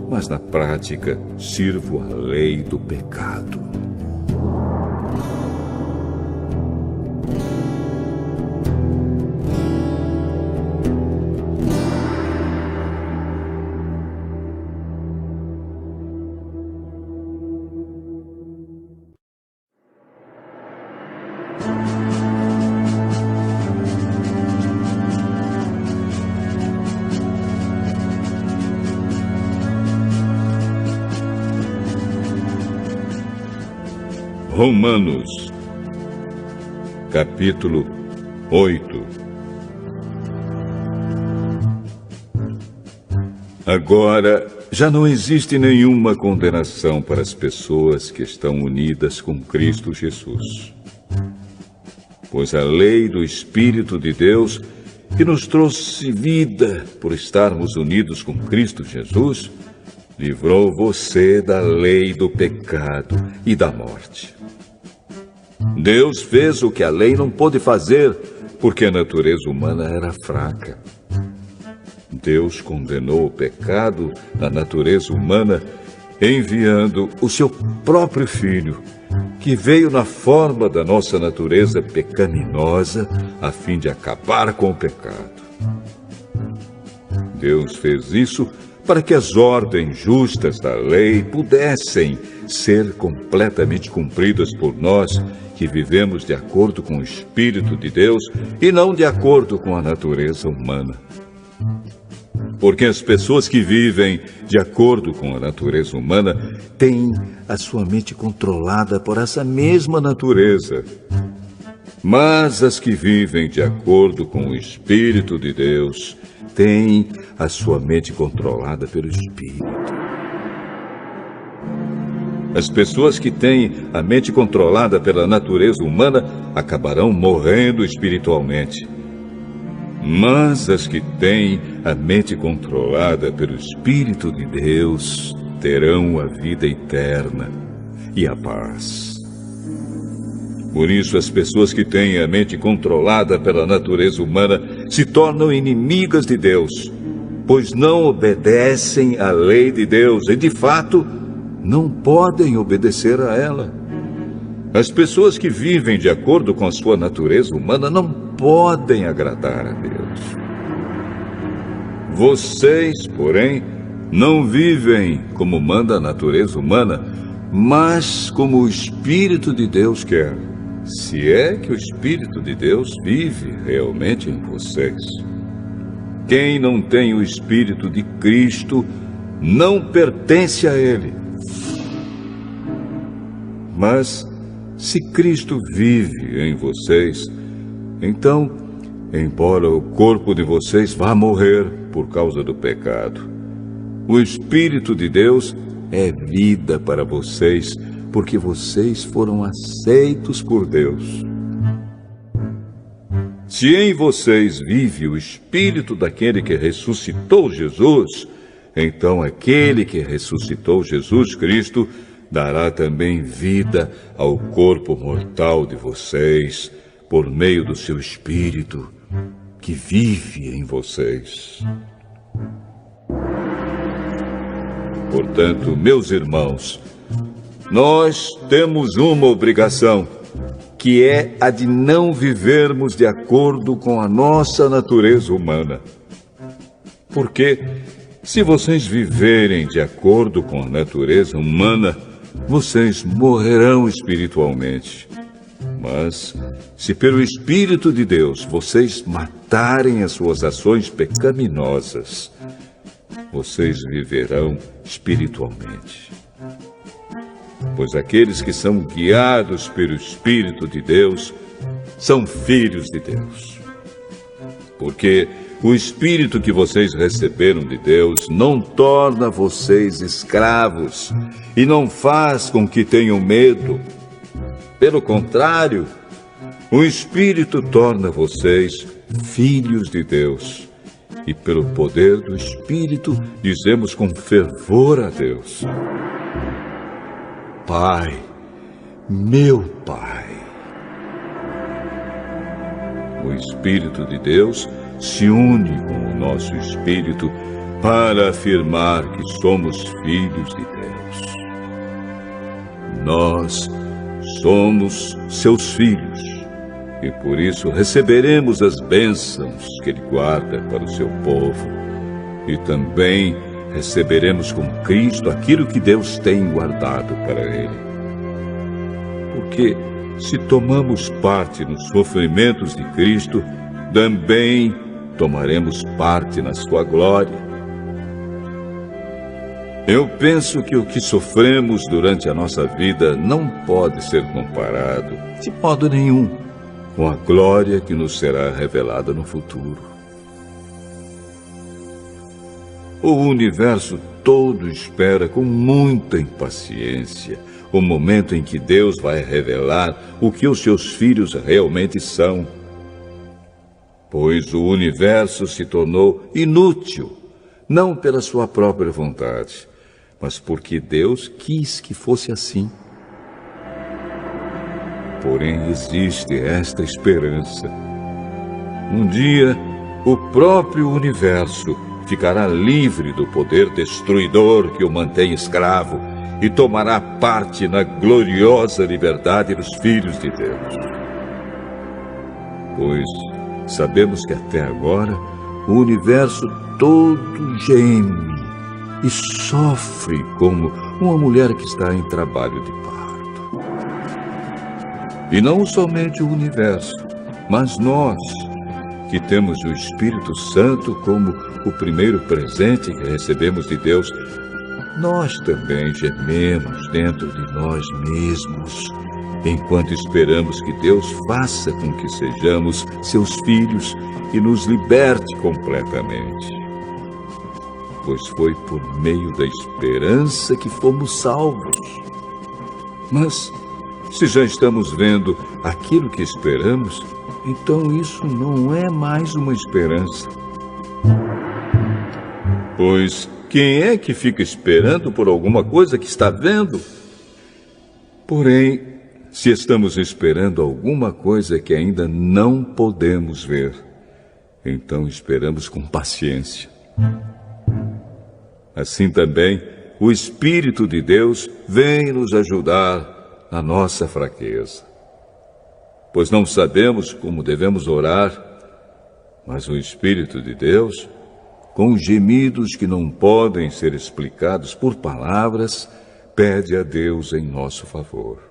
[SPEAKER 1] mas na prática, sirvo a lei do pecado. Romanos, capítulo 8. Agora, já não existe nenhuma condenação para as pessoas que estão unidas com Cristo Jesus. Pois a lei do Espírito de Deus, que nos trouxe vida por estarmos unidos com Cristo Jesus, livrou você da lei do pecado e da morte. Deus fez o que a lei não pôde fazer, porque a natureza humana era fraca. Deus condenou o pecado na natureza humana, enviando o seu próprio Filho, que veio na forma da nossa natureza pecaminosa, a fim de acabar com o pecado. Deus fez isso para que as ordens justas da lei pudessem ser completamente cumpridas por nós, que vivemos de acordo com o Espírito de Deus e não de acordo com a natureza humana. Porque as pessoas que vivem de acordo com a natureza humana têm a sua mente controlada por essa mesma natureza. Mas as que vivem de acordo com o Espírito de Deus têm a sua mente controlada pelo Espírito. As pessoas que têm a mente controlada pela natureza humana acabarão morrendo espiritualmente. Mas as que têm a mente controlada pelo Espírito de Deus terão a vida eterna e a paz. Por isso, as pessoas que têm a mente controlada pela natureza humana se tornam inimigas de Deus, pois não obedecem à lei de Deus e, de fato, não podem obedecer a ela. As pessoas que vivem de acordo com a sua natureza humana não podem agradar a Deus. Vocês, porém, não vivem como manda a natureza humana, mas como o Espírito de Deus quer, se é que o Espírito de Deus vive realmente em vocês. Quem não tem o Espírito de Cristo não pertence a Ele. Mas, se Cristo vive em vocês, então, embora o corpo de vocês vá morrer por causa do pecado, o Espírito de Deus é vida para vocês, porque vocês foram aceitos por Deus. Se em vocês vive o Espírito daquele que ressuscitou Jesus, então aquele que ressuscitou Jesus Cristo dará também vida ao corpo mortal de vocês, por meio do seu Espírito, que vive em vocês. Portanto, meus irmãos, nós temos uma obrigação, que é a de não vivermos de acordo com a nossa natureza humana. Porque, se vocês viverem de acordo com a natureza humana, vocês morrerão espiritualmente. Mas, se pelo Espírito de Deus vocês matarem as suas ações pecaminosas, vocês viverão espiritualmente. Pois aqueles que são guiados pelo Espírito de Deus são filhos de Deus. Porque o Espírito que vocês receberam de Deus não torna vocês escravos e não faz com que tenham medo. Pelo contrário, o Espírito torna vocês filhos de Deus. E pelo poder do Espírito dizemos com fervor a Deus: Pai, meu Pai. O Espírito de Deus se une com o nosso espírito para afirmar que somos filhos de Deus. Nós somos seus filhos e por isso receberemos as bênçãos que Ele guarda para o seu povo e também receberemos com Cristo aquilo que Deus tem guardado para Ele. Porque se tomamos parte nos sofrimentos de Cristo, também tomaremos parte na sua glória. Eu penso que o que sofremos durante a nossa vida não pode ser comparado, de modo nenhum, com a glória que nos será revelada no futuro. O universo todo espera com muita impaciência o momento em que Deus vai revelar o que os seus filhos realmente são. Pois o universo se tornou inútil, não pela sua própria vontade, mas porque Deus quis que fosse assim. Porém, existe esta esperança. Um dia, o próprio universo ficará livre do poder destruidor que o mantém escravo e tomará parte na gloriosa liberdade dos filhos de Deus. Pois sabemos que até agora o universo todo geme e sofre como uma mulher que está em trabalho de parto. E não somente o universo, mas nós, que temos o Espírito Santo como o primeiro presente que recebemos de Deus, nós também gememos dentro de nós mesmos, enquanto esperamos que Deus faça com que sejamos seus filhos e nos liberte completamente. Pois foi por meio da esperança que fomos salvos. Mas, se já estamos vendo aquilo que esperamos, então isso não é mais uma esperança. Pois quem é que fica esperando por alguma coisa que está vendo? Porém, se estamos esperando alguma coisa que ainda não podemos ver, então esperamos com paciência. Assim também, o Espírito de Deus vem nos ajudar na nossa fraqueza. Pois não sabemos como devemos orar, mas o Espírito de Deus, com gemidos que não podem ser explicados por palavras, pede a Deus em nosso favor.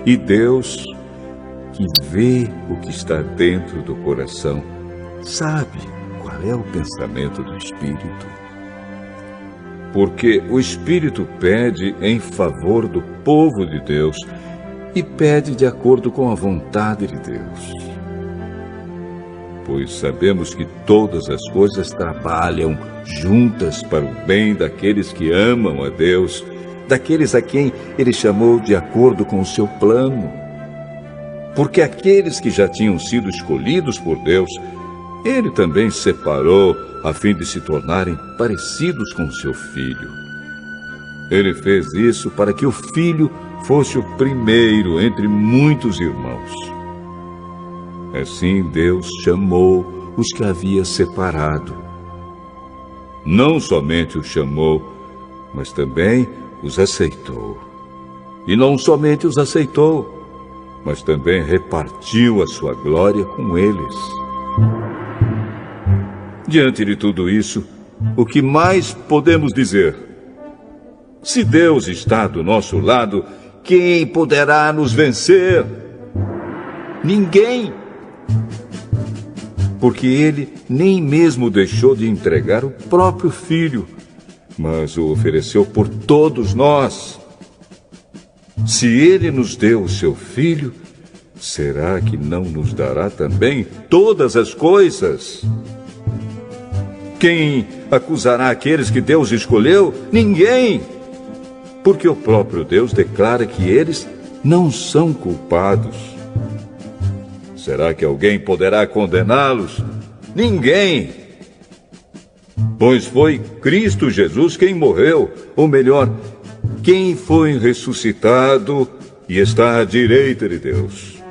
[SPEAKER 1] E Deus, que vê o que está dentro do coração, sabe qual é o pensamento do Espírito. Porque o Espírito pede em favor do povo de Deus e pede de acordo com a vontade de Deus. Pois sabemos que todas as coisas trabalham juntas para o bem daqueles que amam a Deus, daqueles a quem Ele chamou de acordo com o seu plano. Porque aqueles que já tinham sido escolhidos por Deus, Ele também separou a fim de se tornarem parecidos com seu Filho. Ele fez isso para que o Filho fosse o primeiro entre muitos irmãos. Assim Deus chamou os que havia separado. Não somente os chamou, mas também os aceitou. E não somente os aceitou, mas também repartiu a sua glória com eles. Diante de tudo isso, o que mais podemos dizer? Se Deus está do nosso lado, quem poderá nos vencer? Ninguém! Porque Ele nem mesmo deixou de entregar o próprio Filho, mas o ofereceu por todos nós. Se Ele nos deu o seu Filho, será que não nos dará também todas as coisas? Quem acusará aqueles que Deus escolheu? Ninguém! Porque o próprio Deus declara que eles não são culpados. Será que alguém poderá condená-los? Ninguém! Pois foi Cristo Jesus quem morreu, ou melhor, quem foi ressuscitado e está à direita de Deus.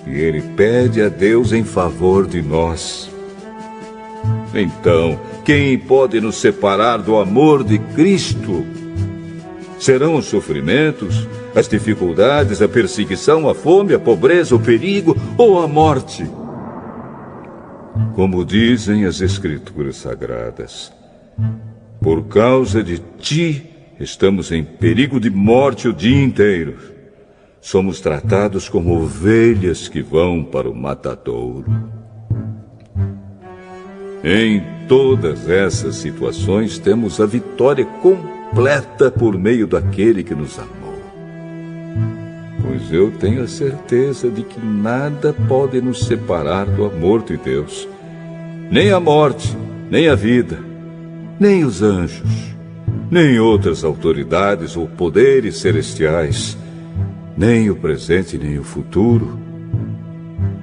[SPEAKER 1] E Ele pede a Deus em favor de nós. Então, quem pode nos separar do amor de Cristo? Serão os sofrimentos, as dificuldades, a perseguição, a fome, a pobreza, o perigo ou a morte? Como dizem as Escrituras Sagradas, por causa de ti, estamos em perigo de morte o dia inteiro. Somos tratados como ovelhas que vão para o matadouro. Em todas essas situações, temos a vitória completa por meio daquele que nos amou. Pois eu tenho a certeza de que nada pode nos separar do amor de Deus. Nem a morte, nem a vida, nem os anjos, nem outras autoridades ou poderes celestiais, nem o presente, nem o futuro,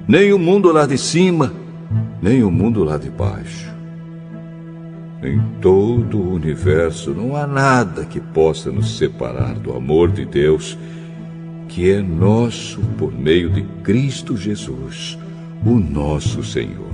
[SPEAKER 1] nem o mundo lá de cima, nem o mundo lá de baixo. Em todo o universo não há nada que possa nos separar do amor de Deus, que é nosso por meio de Cristo Jesus, o nosso Senhor.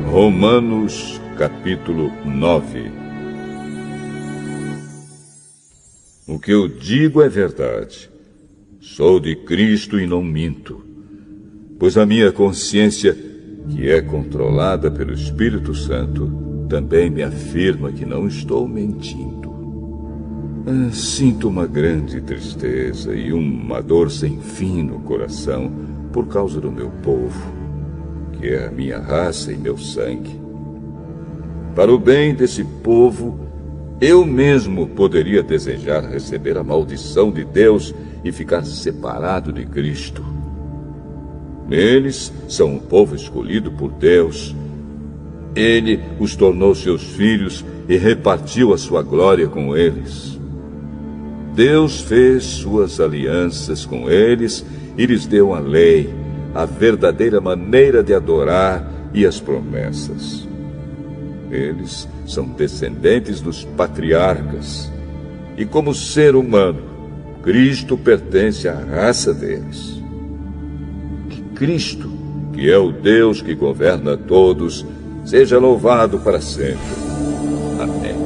[SPEAKER 1] Romanos, capítulo 9. O que eu digo é verdade. Sou de Cristo e não minto. Pois a minha consciência, que é controlada pelo Espírito Santo, também me afirma que não estou mentindo. Sinto uma grande tristeza e uma dor sem fim no coração por causa do meu povo, que é a minha raça e meu sangue. Para o bem desse povo, eu mesmo poderia desejar receber a maldição de Deus e ficar separado de Cristo. Eles são um povo escolhido por Deus. Ele os tornou seus filhos e repartiu a sua glória com eles. Deus fez suas alianças com eles e lhes deu a lei, a verdadeira maneira de adorar e as promessas. Eles são descendentes dos patriarcas. E como ser humano, Cristo pertence à raça deles. Que Cristo, que é o Deus que governa todos, seja louvado para sempre. Amém.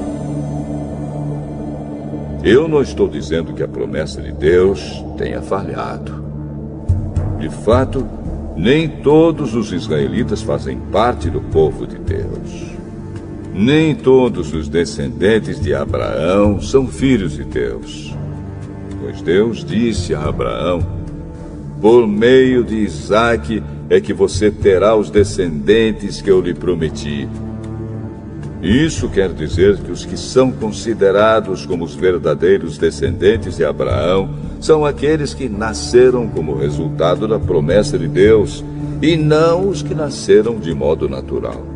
[SPEAKER 1] Eu não estou dizendo que a promessa de Deus tenha falhado. De fato, nem todos os israelitas fazem parte do povo de Deus. Nem todos os descendentes de Abraão são filhos de Deus. Pois Deus disse a Abraão: por meio de Isaque é que você terá os descendentes que eu lhe prometi. Isso quer dizer que os que são considerados como os verdadeiros descendentes de Abraão são aqueles que nasceram como resultado da promessa de Deus, e não os que nasceram de modo natural.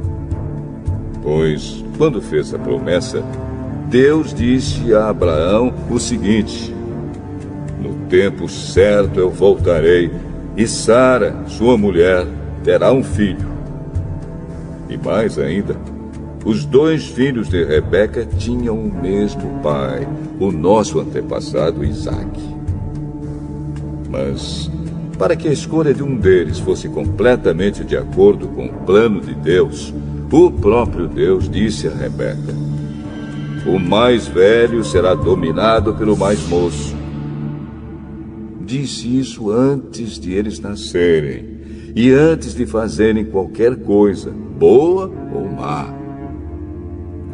[SPEAKER 1] Pois, quando fez a promessa, Deus disse a Abraão o seguinte: no tempo certo eu voltarei, e Sara, sua mulher, terá um filho. E mais ainda, os 2 filhos de Rebeca tinham o mesmo pai, o nosso antepassado Isaque. Mas, para que a escolha de um deles fosse completamente de acordo com o plano de Deus, o próprio Deus disse a Rebeca: o mais velho será dominado pelo mais moço. Disse isso antes de eles nascerem e antes de fazerem qualquer coisa, boa ou má.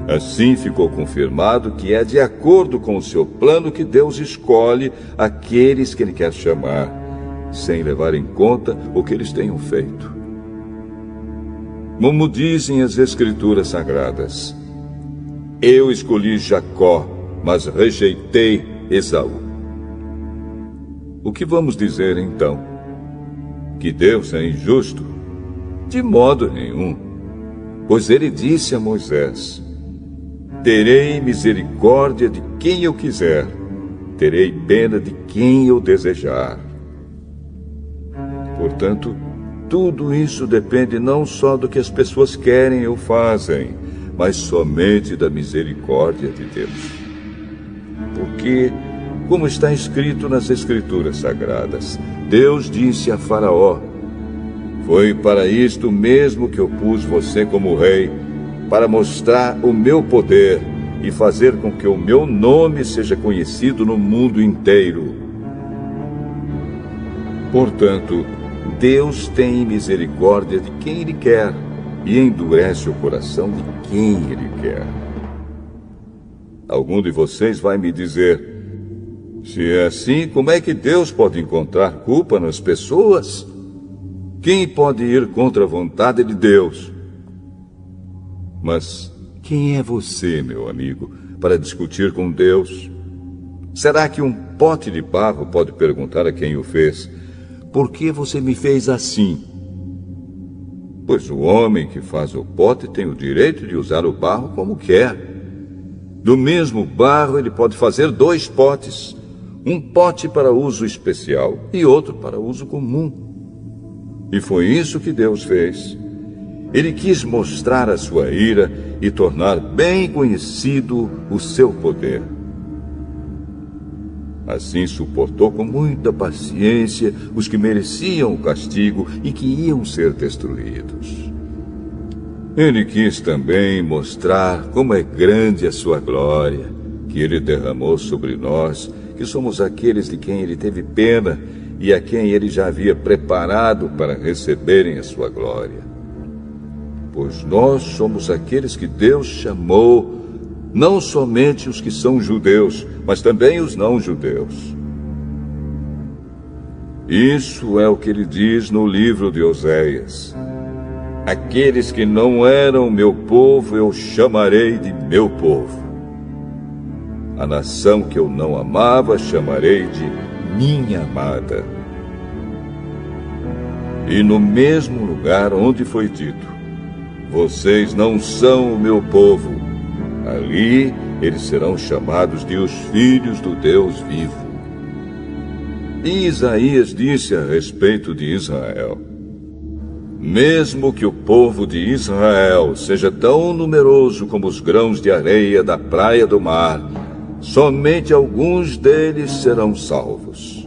[SPEAKER 1] Assim ficou confirmado que é de acordo com o seu plano que Deus escolhe aqueles que Ele quer chamar, sem levar em conta o que eles tenham feito. Como dizem as Escrituras Sagradas: eu escolhi Jacó, mas rejeitei Esaú. O que vamos dizer então? Que Deus é injusto? De modo nenhum. Pois Ele disse a Moisés: terei misericórdia de quem eu quiser, terei pena de quem eu desejar. Portanto, tudo isso depende não só do que as pessoas querem ou fazem, mas somente da misericórdia de Deus. Porque, como está escrito nas Escrituras Sagradas, Deus disse a Faraó: foi para isto mesmo que eu pus você como rei, para mostrar o meu poder e fazer com que o meu nome seja conhecido no mundo inteiro. Portanto, Deus tem misericórdia de quem Ele quer e endurece o coração de quem Ele quer. Algum de vocês vai me dizer: se é assim, como é que Deus pode encontrar culpa nas pessoas? Quem pode ir contra a vontade de Deus? Mas quem é você, meu amigo, para discutir com Deus? Será que um pote de barro pode perguntar a quem o fez: por que você me fez assim? Pois o homem que faz o pote tem o direito de usar o barro como quer. Do mesmo barro ele pode fazer 2 potes, um pote para uso especial e outro para uso comum. E foi isso que Deus fez. Ele quis mostrar a sua ira e tornar bem conhecido o seu poder. Assim suportou com muita paciência os que mereciam o castigo e que iam ser destruídos. Ele quis também mostrar como é grande a sua glória, que Ele derramou sobre nós, que somos aqueles de quem Ele teve pena e a quem Ele já havia preparado para receberem a sua glória. Pois nós somos aqueles que Deus chamou, não somente os que são judeus, mas também os não-judeus. Isso é o que ele diz no livro de Oséias: aqueles que não eram meu povo eu chamarei de meu povo. A nação que eu não amava chamarei de minha amada. E no mesmo lugar onde foi dito: vocês não são o meu povo, ali eles serão chamados de os filhos do Deus vivo. E Isaías disse a respeito de Israel: mesmo que o povo de Israel seja tão numeroso como os grãos de areia da praia do mar, somente alguns deles serão salvos.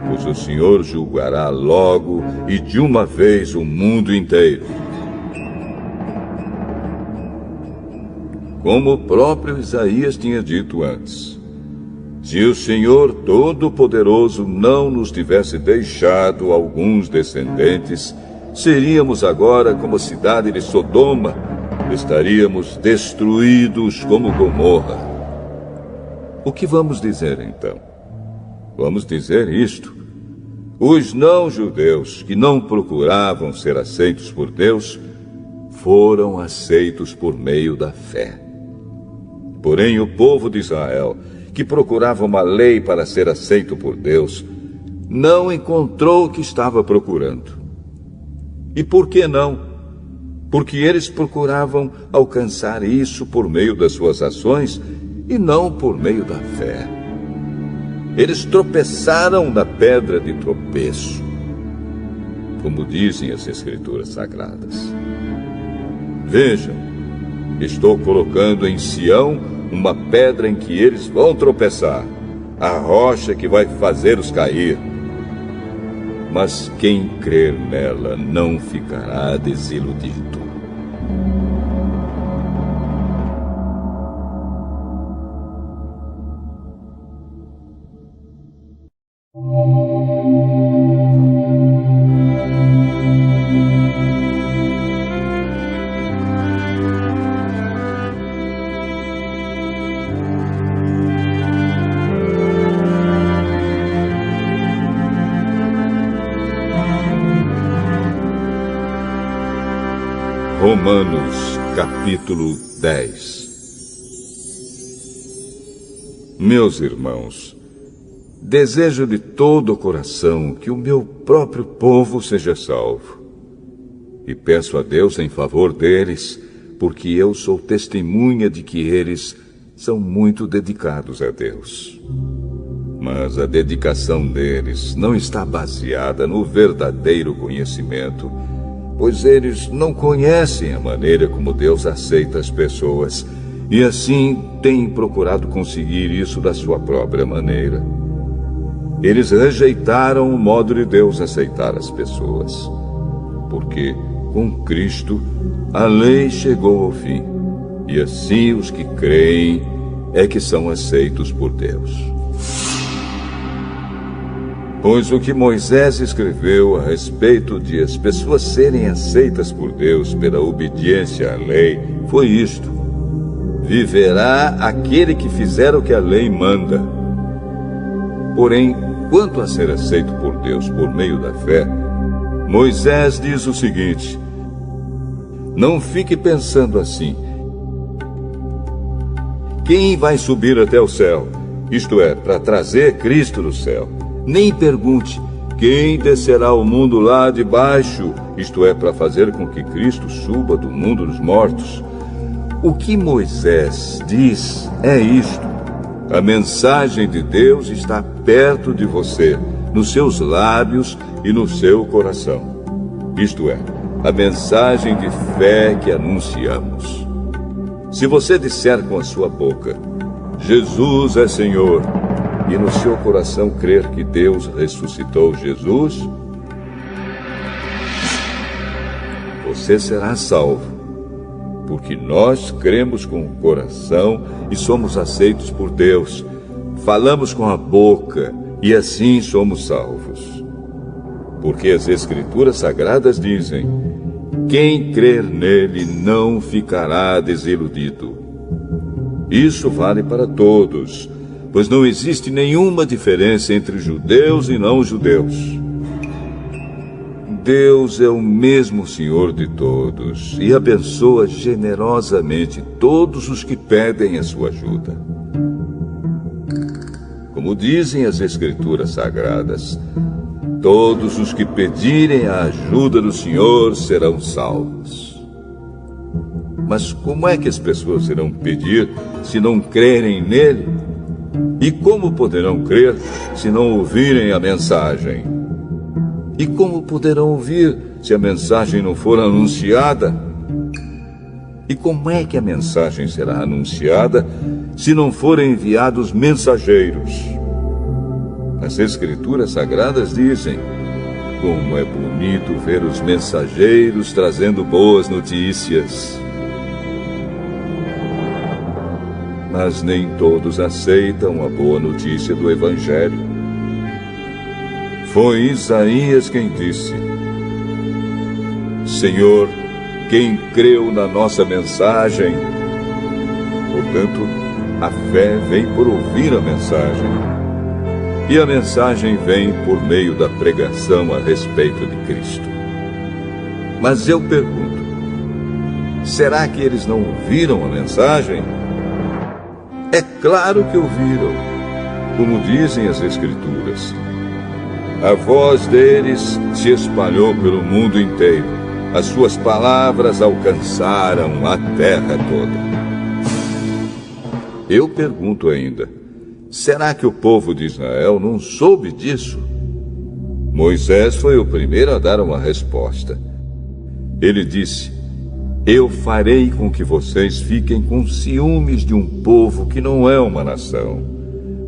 [SPEAKER 1] Pois o Senhor julgará logo e de uma vez o mundo inteiro. Como o próprio Isaías tinha dito antes: se o Senhor Todo-Poderoso não nos tivesse deixado alguns descendentes, seríamos agora como a cidade de Sodoma, estaríamos destruídos como Gomorra. O que vamos dizer então? Vamos dizer isto: os não-judeus que não procuravam ser aceitos por Deus foram aceitos por meio da fé. Porém, o povo de Israel, que procurava uma lei para ser aceito por Deus, não encontrou o que estava procurando. E por que não? Porque eles procuravam alcançar isso por meio das suas ações e não por meio da fé. Eles tropeçaram na pedra de tropeço, como dizem as Escrituras Sagradas. Vejam, estou colocando em Sião uma pedra em que eles vão tropeçar, a rocha que vai fazê-los cair. Mas quem crer nela não ficará desiludido. Romanos, capítulo 10. Meus irmãos, desejo de todo o coração que o meu próprio povo seja salvo. E peço a Deus em favor deles, porque eu sou testemunha de que eles são muito dedicados a Deus. Mas a dedicação deles não está baseada no verdadeiro conhecimento, pois eles não conhecem a maneira como Deus aceita as pessoas e assim têm procurado conseguir isso da sua própria maneira. Eles rejeitaram o modo de Deus aceitar as pessoas, porque com Cristo a lei chegou ao fim, e assim os que creem é que são aceitos por Deus. Pois o que Moisés escreveu a respeito de as pessoas serem aceitas por Deus pela obediência à lei foi isto: viverá aquele que fizer o que a lei manda. Porém, quanto a ser aceito por Deus por meio da fé, Moisés diz o seguinte: não fique pensando assim: quem vai subir até o céu? Isto é, para trazer Cristo do céu. Nem pergunte: quem descerá ao mundo lá de baixo? Isto é, para fazer com que Cristo suba do mundo dos mortos. O que Moisés diz é isto: a mensagem de Deus está perto de você, nos seus lábios e no seu coração. Isto é, a mensagem de fé que anunciamos. Se você disser com a sua boca: Jesus é Senhor, e no seu coração crer que Deus ressuscitou Jesus, você será salvo, porque nós cremos com o coração e somos aceitos por Deus. Falamos com a boca e assim somos salvos. Porque as Escrituras Sagradas dizem: quem crer nele não ficará desiludido. Isso vale para todos, pois não existe nenhuma diferença entre judeus e não-judeus. Deus é o mesmo Senhor de todos e abençoa generosamente todos os que pedem a sua ajuda. Como dizem as Escrituras Sagradas, todos os que pedirem a ajuda do Senhor serão salvos. Mas como é que as pessoas irão pedir se não crerem nele? E como poderão crer se não ouvirem a mensagem? E como poderão ouvir se a mensagem não for anunciada? E como é que a mensagem será anunciada se não forem enviados mensageiros? As Escrituras Sagradas dizem: como é bonito ver os mensageiros trazendo boas notícias. Mas nem todos aceitam a boa notícia do Evangelho. Foi Isaías quem disse: Senhor, quem creu na nossa mensagem? Portanto, a fé vem por ouvir a mensagem. E a mensagem vem por meio da pregação a respeito de Cristo. Mas eu pergunto: será que eles não ouviram a mensagem? É claro que ouviram. Como dizem as Escrituras, a voz deles se espalhou pelo mundo inteiro. As suas palavras alcançaram a terra toda. Eu pergunto ainda: será que o povo de Israel não soube disso? Moisés foi o primeiro a dar uma resposta. Ele disse: eu farei com que vocês fiquem com ciúmes de um povo que não é uma nação.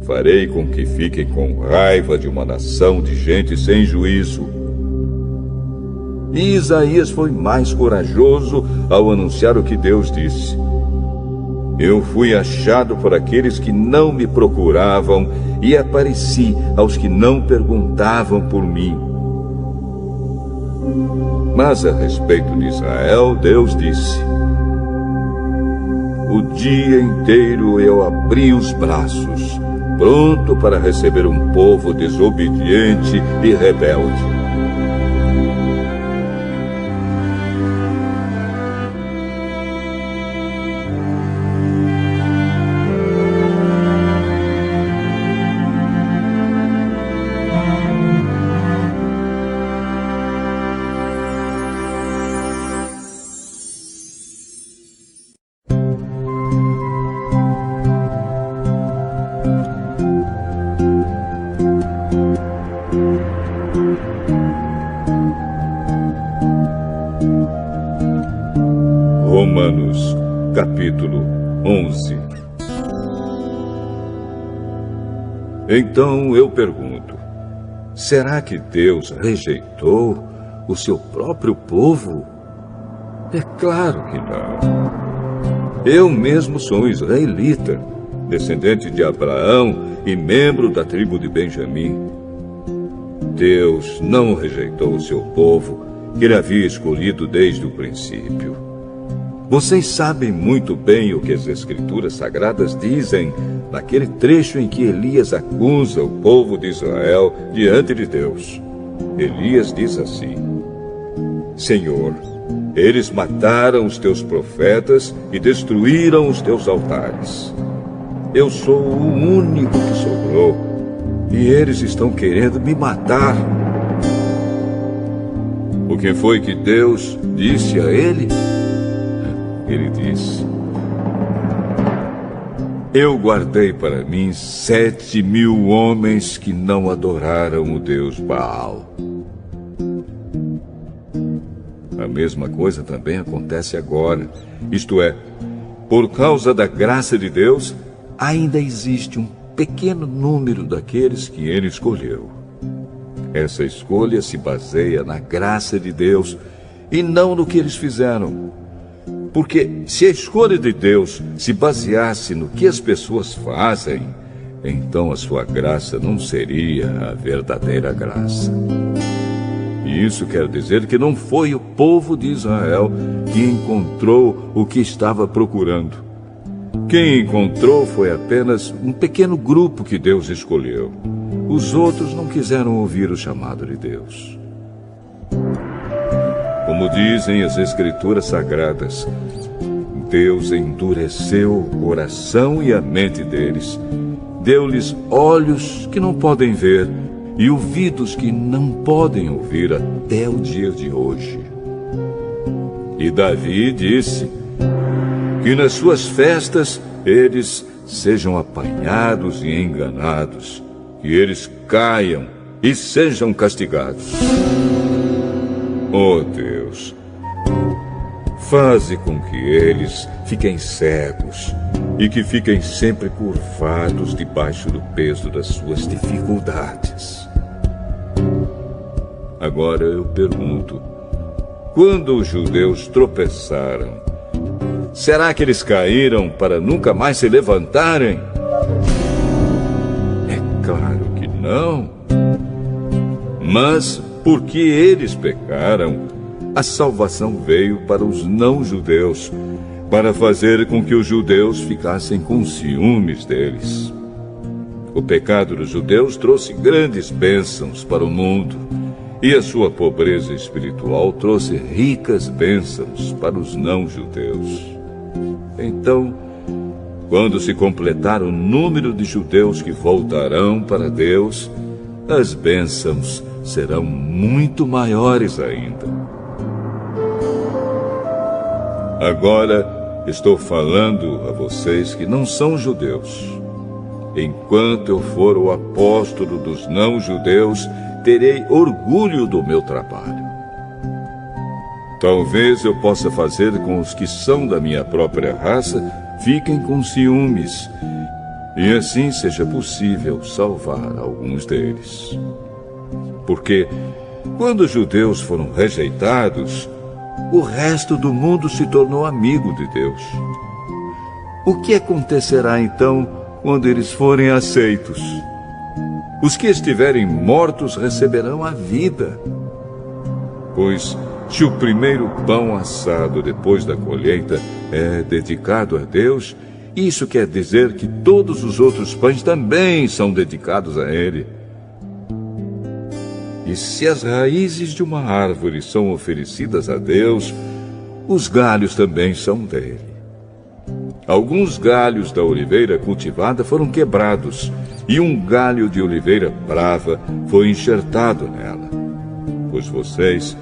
[SPEAKER 1] Farei com que fiquem com raiva de uma nação de gente sem juízo. E Isaías foi mais corajoso ao anunciar o que Deus disse: eu fui achado por aqueles que não me procuravam e apareci aos que não perguntavam por mim. Mas a respeito de Israel, Deus disse: o dia inteiro eu abri os braços, pronto para receber um povo desobediente e rebelde. Romanos, capítulo 11. Então eu pergunto, será que Deus rejeitou o seu próprio povo? É claro que não. Eu mesmo sou israelita, descendente de Abraão e membro da tribo de Benjamim. Deus não rejeitou o seu povo, que ele havia escolhido desde o princípio. Vocês sabem muito bem o que as Escrituras Sagradas dizem naquele trecho em que Elias acusa o povo de Israel diante de Deus. Elias diz assim: Senhor, eles mataram os teus profetas e destruíram os teus altares. Eu sou o único que sobrou, e eles estão querendo me matar. O que foi que Deus disse a ele? Ele disse: Eu guardei para mim 7.000 homens que não adoraram o Deus Baal. A mesma coisa também acontece agora. Isto é, por causa da graça de Deus, ainda existe um pequeno número daqueles que ele escolheu. Essa escolha se baseia na graça de Deus e não no que eles fizeram. Porque se a escolha de Deus se baseasse no que as pessoas fazem, então a sua graça não seria a verdadeira graça. E isso quer dizer que não foi o povo de Israel que encontrou o que estava procurando. Quem encontrou foi apenas um pequeno grupo que Deus escolheu. Os outros não quiseram ouvir o chamado de Deus. Como dizem as Escrituras Sagradas, Deus endureceu o coração e a mente deles, deu-lhes olhos que não podem ver e ouvidos que não podem ouvir até o dia de hoje. E Davi disse que nas suas festas eles sejam apanhados e enganados, que eles caiam e sejam castigados. Oh Deus, faze com que eles fiquem cegos e que fiquem sempre curvados debaixo do peso das suas dificuldades. Agora eu pergunto, quando os judeus tropeçaram, será que eles caíram para nunca mais se levantarem? É claro que não. Mas, porque eles pecaram, a salvação veio para os não-judeus, para fazer com que os judeus ficassem com ciúmes deles. O pecado dos judeus trouxe grandes bênçãos para o mundo, e a sua pobreza espiritual trouxe ricas bênçãos para os não-judeus. Então, quando se completar o número de judeus que voltarão para Deus, as bênçãos serão muito maiores ainda. Agora estou falando a vocês que não são judeus. Enquanto eu for o apóstolo dos não-judeus, terei orgulho do meu trabalho. Talvez eu possa fazer com os que são da minha própria raça fiquem com ciúmes, e assim seja possível salvar alguns deles. Porque, quando os judeus foram rejeitados, o resto do mundo se tornou amigo de Deus. O que acontecerá então quando eles forem aceitos? Os que estiverem mortos receberão a vida. Pois, se o primeiro pão assado depois da colheita é dedicado a Deus, isso quer dizer que todos os outros pães também são dedicados a Ele. E se as raízes de uma árvore são oferecidas a Deus, os galhos também são dele. Alguns galhos da oliveira cultivada foram quebrados, e um galho de oliveira brava foi enxertado nela. Pois vocês,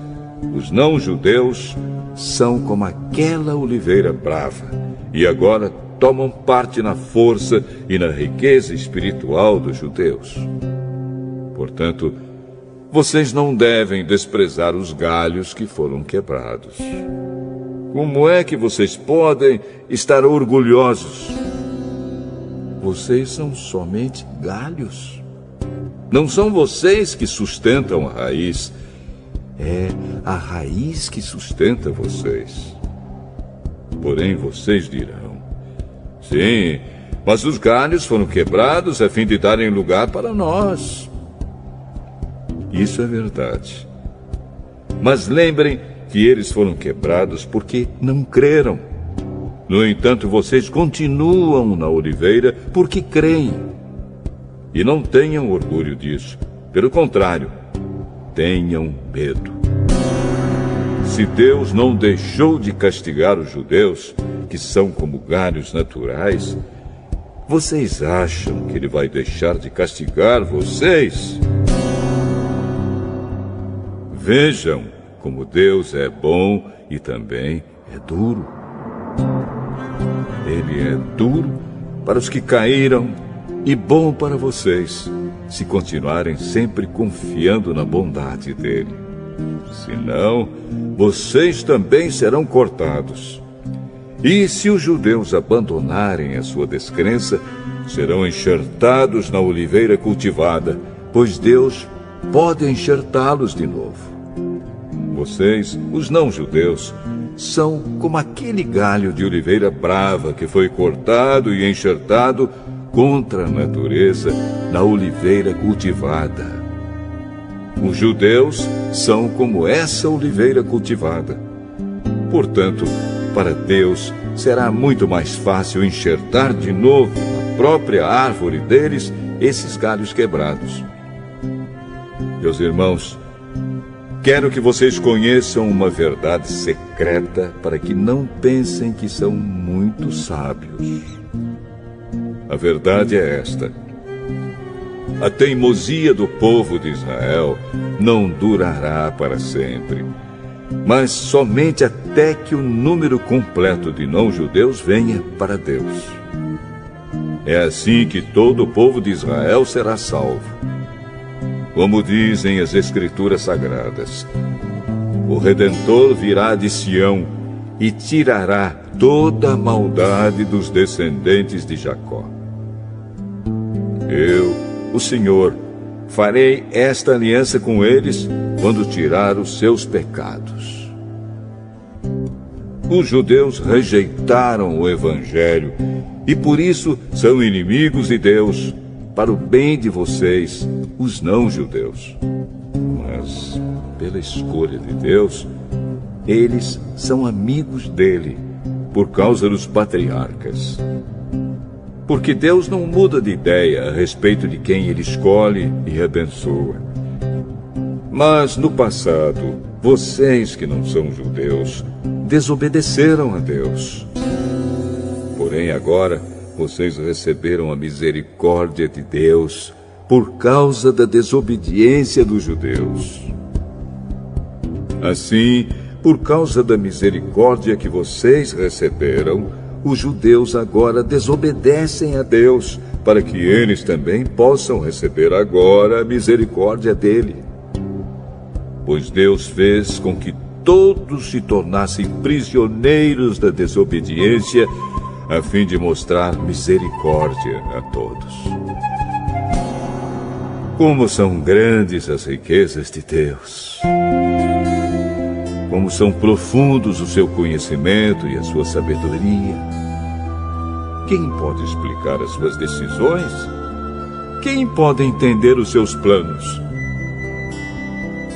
[SPEAKER 1] os não-judeus, são como aquela oliveira brava, e agora tomam parte na força e na riqueza espiritual dos judeus. Portanto, vocês não devem desprezar os galhos que foram quebrados. Como é que vocês podem estar orgulhosos? Vocês são somente galhos. Não são vocês que sustentam a raiz. É a raiz que sustenta vocês. Porém, vocês dirão: sim, mas os galhos foram quebrados a fim de darem lugar para nós. Isso é verdade. Mas lembrem que eles foram quebrados porque não creram. No entanto, vocês continuam na oliveira porque creem. E não tenham orgulho disso. Pelo contrário, tenham medo. Se Deus não deixou de castigar os judeus, que são como galhos naturais, vocês acham que Ele vai deixar de castigar vocês? Vejam como Deus é bom e também é duro. Ele é duro para os que caíram e bom para vocês, se continuarem sempre confiando na bondade dele. Senão, vocês também serão cortados. E se os judeus abandonarem a sua descrença, serão enxertados na oliveira cultivada, pois Deus pode enxertá-los de novo. Vocês, os não-judeus, são como aquele galho de oliveira brava que foi cortado e enxertado contra a natureza na oliveira cultivada. Os judeus são como essa oliveira cultivada. Portanto, para Deus será muito mais fácil enxertar de novo na própria árvore deles esses galhos quebrados. Meus irmãos, quero que vocês conheçam uma verdade secreta para que não pensem que são muito sábios. A verdade é esta: a teimosia do povo de Israel não durará para sempre, mas somente até que o número completo de não-judeus venha para Deus. É assim que todo o povo de Israel será salvo. Como dizem as Escrituras Sagradas, o Redentor virá de Sião e tirará toda a maldade dos descendentes de Jacó. Eu, o Senhor, farei esta aliança com eles quando tirar os seus pecados. Os judeus rejeitaram o Evangelho e por isso são inimigos de Deus, para o bem de vocês, os não-judeus. Mas, pela escolha de Deus, eles são amigos dele, por causa dos patriarcas. Porque Deus não muda de ideia a respeito de quem ele escolhe e abençoa. Mas, no passado, vocês que não são judeus, desobedeceram a Deus. Porém, agora, vocês receberam a misericórdia de Deus por causa da desobediência dos judeus. Assim, por causa da misericórdia que vocês receberam, os judeus agora desobedecem a Deus, para que eles também possam receber agora a misericórdia dele. Pois Deus fez com que todos se tornassem prisioneiros da desobediência, a fim de mostrar misericórdia a todos. Como são grandes as riquezas de Deus! Como são profundos o seu conhecimento e a sua sabedoria! Quem pode explicar as suas decisões? Quem pode entender os seus planos?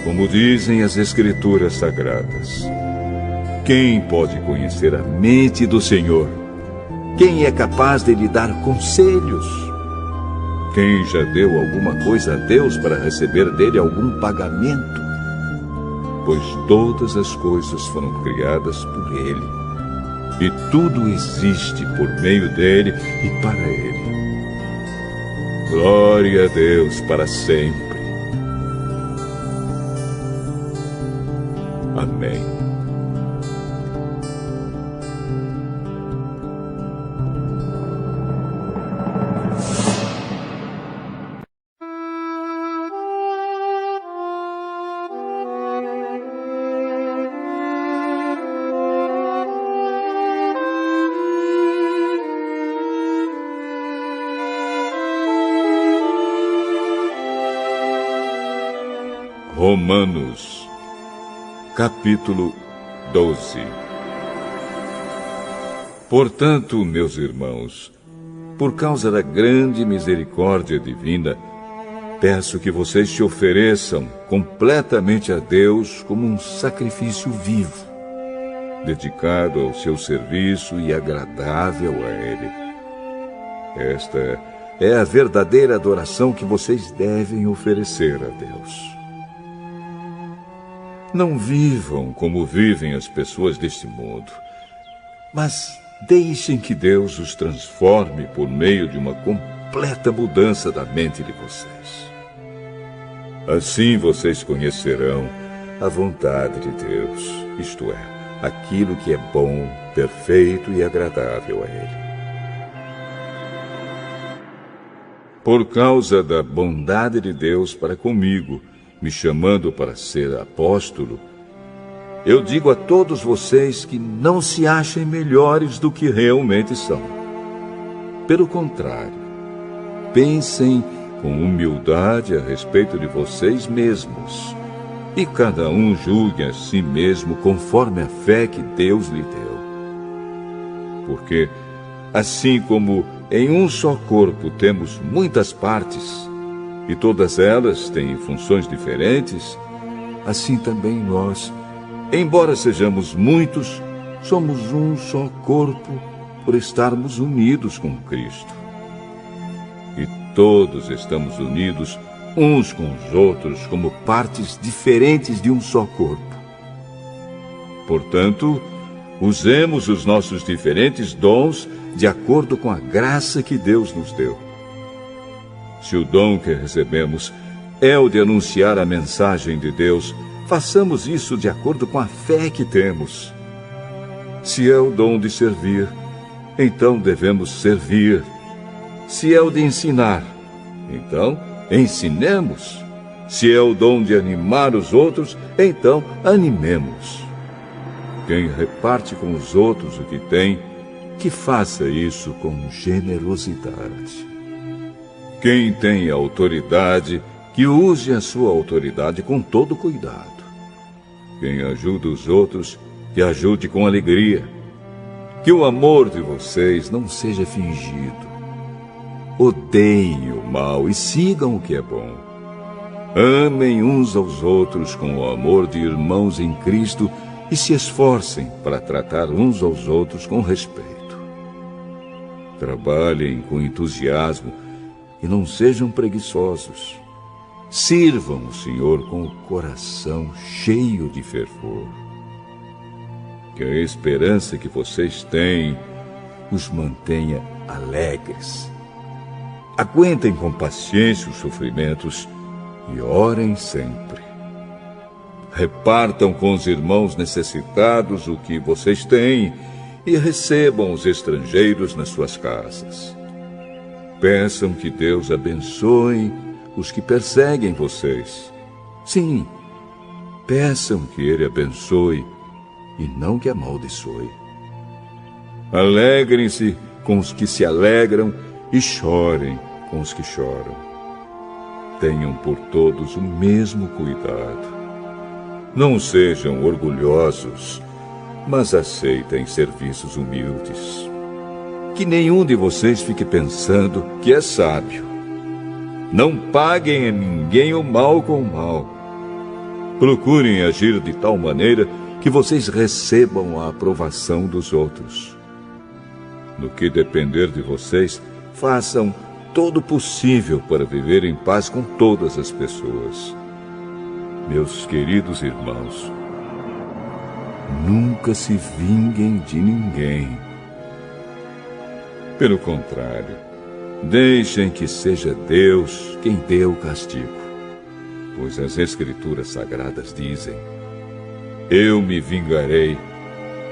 [SPEAKER 1] Como dizem as Escrituras Sagradas, quem pode conhecer a mente do Senhor? Quem é capaz de lhe dar conselhos? Quem já deu alguma coisa a Deus para receber dele algum pagamento? Pois todas as coisas foram criadas por ele, e tudo existe por meio dele e para ele. Glória a Deus para sempre. Amém. Romanos, capítulo 12. Portanto, meus irmãos, por causa da grande misericórdia divina, peço que vocês se ofereçam completamente a Deus como um sacrifício vivo, dedicado ao seu serviço e agradável a Ele. Esta é a verdadeira adoração que vocês devem oferecer a Deus. Não vivam como vivem as pessoas deste mundo, mas deixem que Deus os transforme por meio de uma completa mudança da mente de vocês. Assim vocês conhecerão a vontade de Deus, isto é, aquilo que é bom, perfeito e agradável a Ele. Por causa da bondade de Deus para comigo, me chamando para ser apóstolo, eu digo a todos vocês que não se achem melhores do que realmente são. Pelo contrário, pensem com humildade a respeito de vocês mesmos, e cada um julgue a si mesmo conforme a fé que Deus lhe deu. Porque, assim como em um só corpo temos muitas partes, e todas elas têm funções diferentes, assim também nós, embora sejamos muitos, somos um só corpo por estarmos unidos com Cristo. E todos estamos unidos uns com os outros como partes diferentes de um só corpo. Portanto, usemos os nossos diferentes dons de acordo com a graça que Deus nos deu. Se o dom que recebemos é o de anunciar a mensagem de Deus, façamos isso de acordo com a fé que temos. Se é o dom de servir, então devemos servir. Se é o de ensinar, então ensinemos. Se é o dom de animar os outros, então animemos. Quem reparte com os outros o que tem, que faça isso com generosidade. Quem tem autoridade, que use a sua autoridade com todo cuidado. Quem ajuda os outros, que ajude com alegria. Que o amor de vocês não seja fingido. Odeiem o mal e sigam o que é bom. Amem uns aos outros com o amor de irmãos em Cristo e se esforcem para tratar uns aos outros com respeito. Trabalhem com entusiasmo e não sejam preguiçosos. Sirvam o Senhor com o coração cheio de fervor. Que a esperança que vocês têm os mantenha alegres. Aguentem com paciência os sofrimentos e orem sempre. Repartam com os irmãos necessitados o que vocês têm e recebam os estrangeiros nas suas casas. Peçam que Deus abençoe os que perseguem vocês. Sim, peçam que Ele abençoe e não que amaldiçoe. Alegrem-se com os que se alegram e chorem com os que choram. Tenham por todos o mesmo cuidado. Não sejam orgulhosos, mas aceitem serviços humildes. Que nenhum de vocês fique pensando que é sábio. Não paguem a ninguém o mal com o mal. Procurem agir de tal maneira que vocês recebam a aprovação dos outros. No que depender de vocês, façam todo o possível para viver em paz com todas as pessoas. Meus queridos irmãos, nunca se vinguem de ninguém. Pelo contrário, deixem que seja Deus quem dê o castigo. Pois as Escrituras Sagradas dizem: eu me vingarei,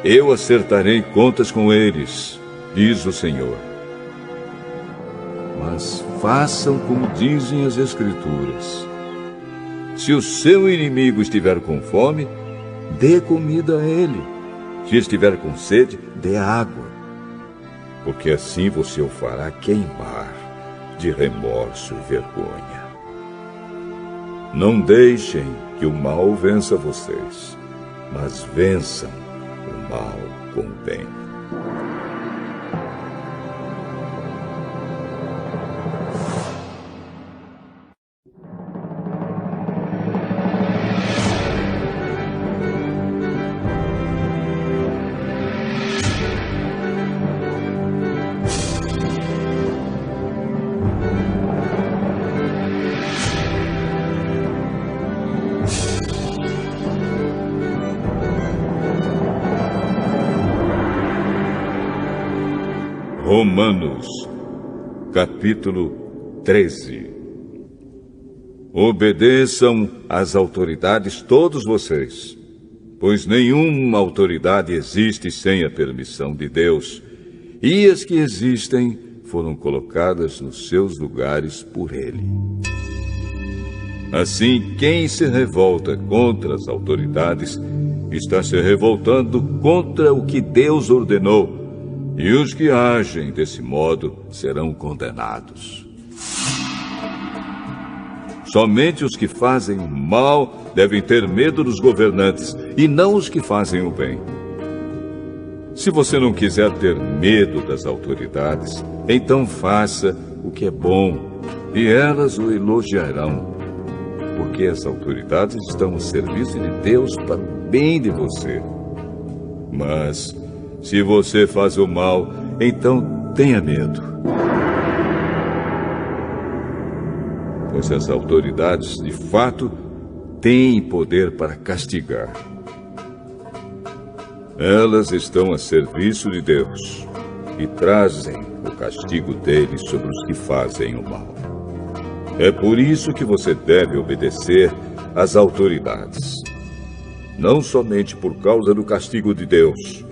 [SPEAKER 1] eu acertarei contas com eles, diz o Senhor. Mas façam como dizem as Escrituras. Se o seu inimigo estiver com fome, dê comida a ele. Se estiver com sede, dê água. Porque assim você o fará queimar de remorso e vergonha. Não deixem que o mal vença vocês, mas vençam o mal com o bem. Romanos, capítulo 13. Obedeçam às autoridades todos vocês, pois nenhuma autoridade existe sem a permissão de Deus, e as que existem foram colocadas nos seus lugares por Ele. Assim, quem se revolta contra as autoridades está se revoltando contra o que Deus ordenou, e os que agem desse modo serão condenados. Somente os que fazem o mal devem ter medo dos governantes, e não os que fazem o bem. Se você não quiser ter medo das autoridades, então faça o que é bom, e elas o elogiarão, porque as autoridades estão a serviço de Deus para o bem de você. Mas se você faz o mal, então tenha medo. Pois as autoridades, de fato, têm poder para castigar. Elas estão a serviço de Deus e trazem o castigo dele sobre os que fazem o mal. É por isso que você deve obedecer às autoridades. Não somente por causa do castigo de Deus,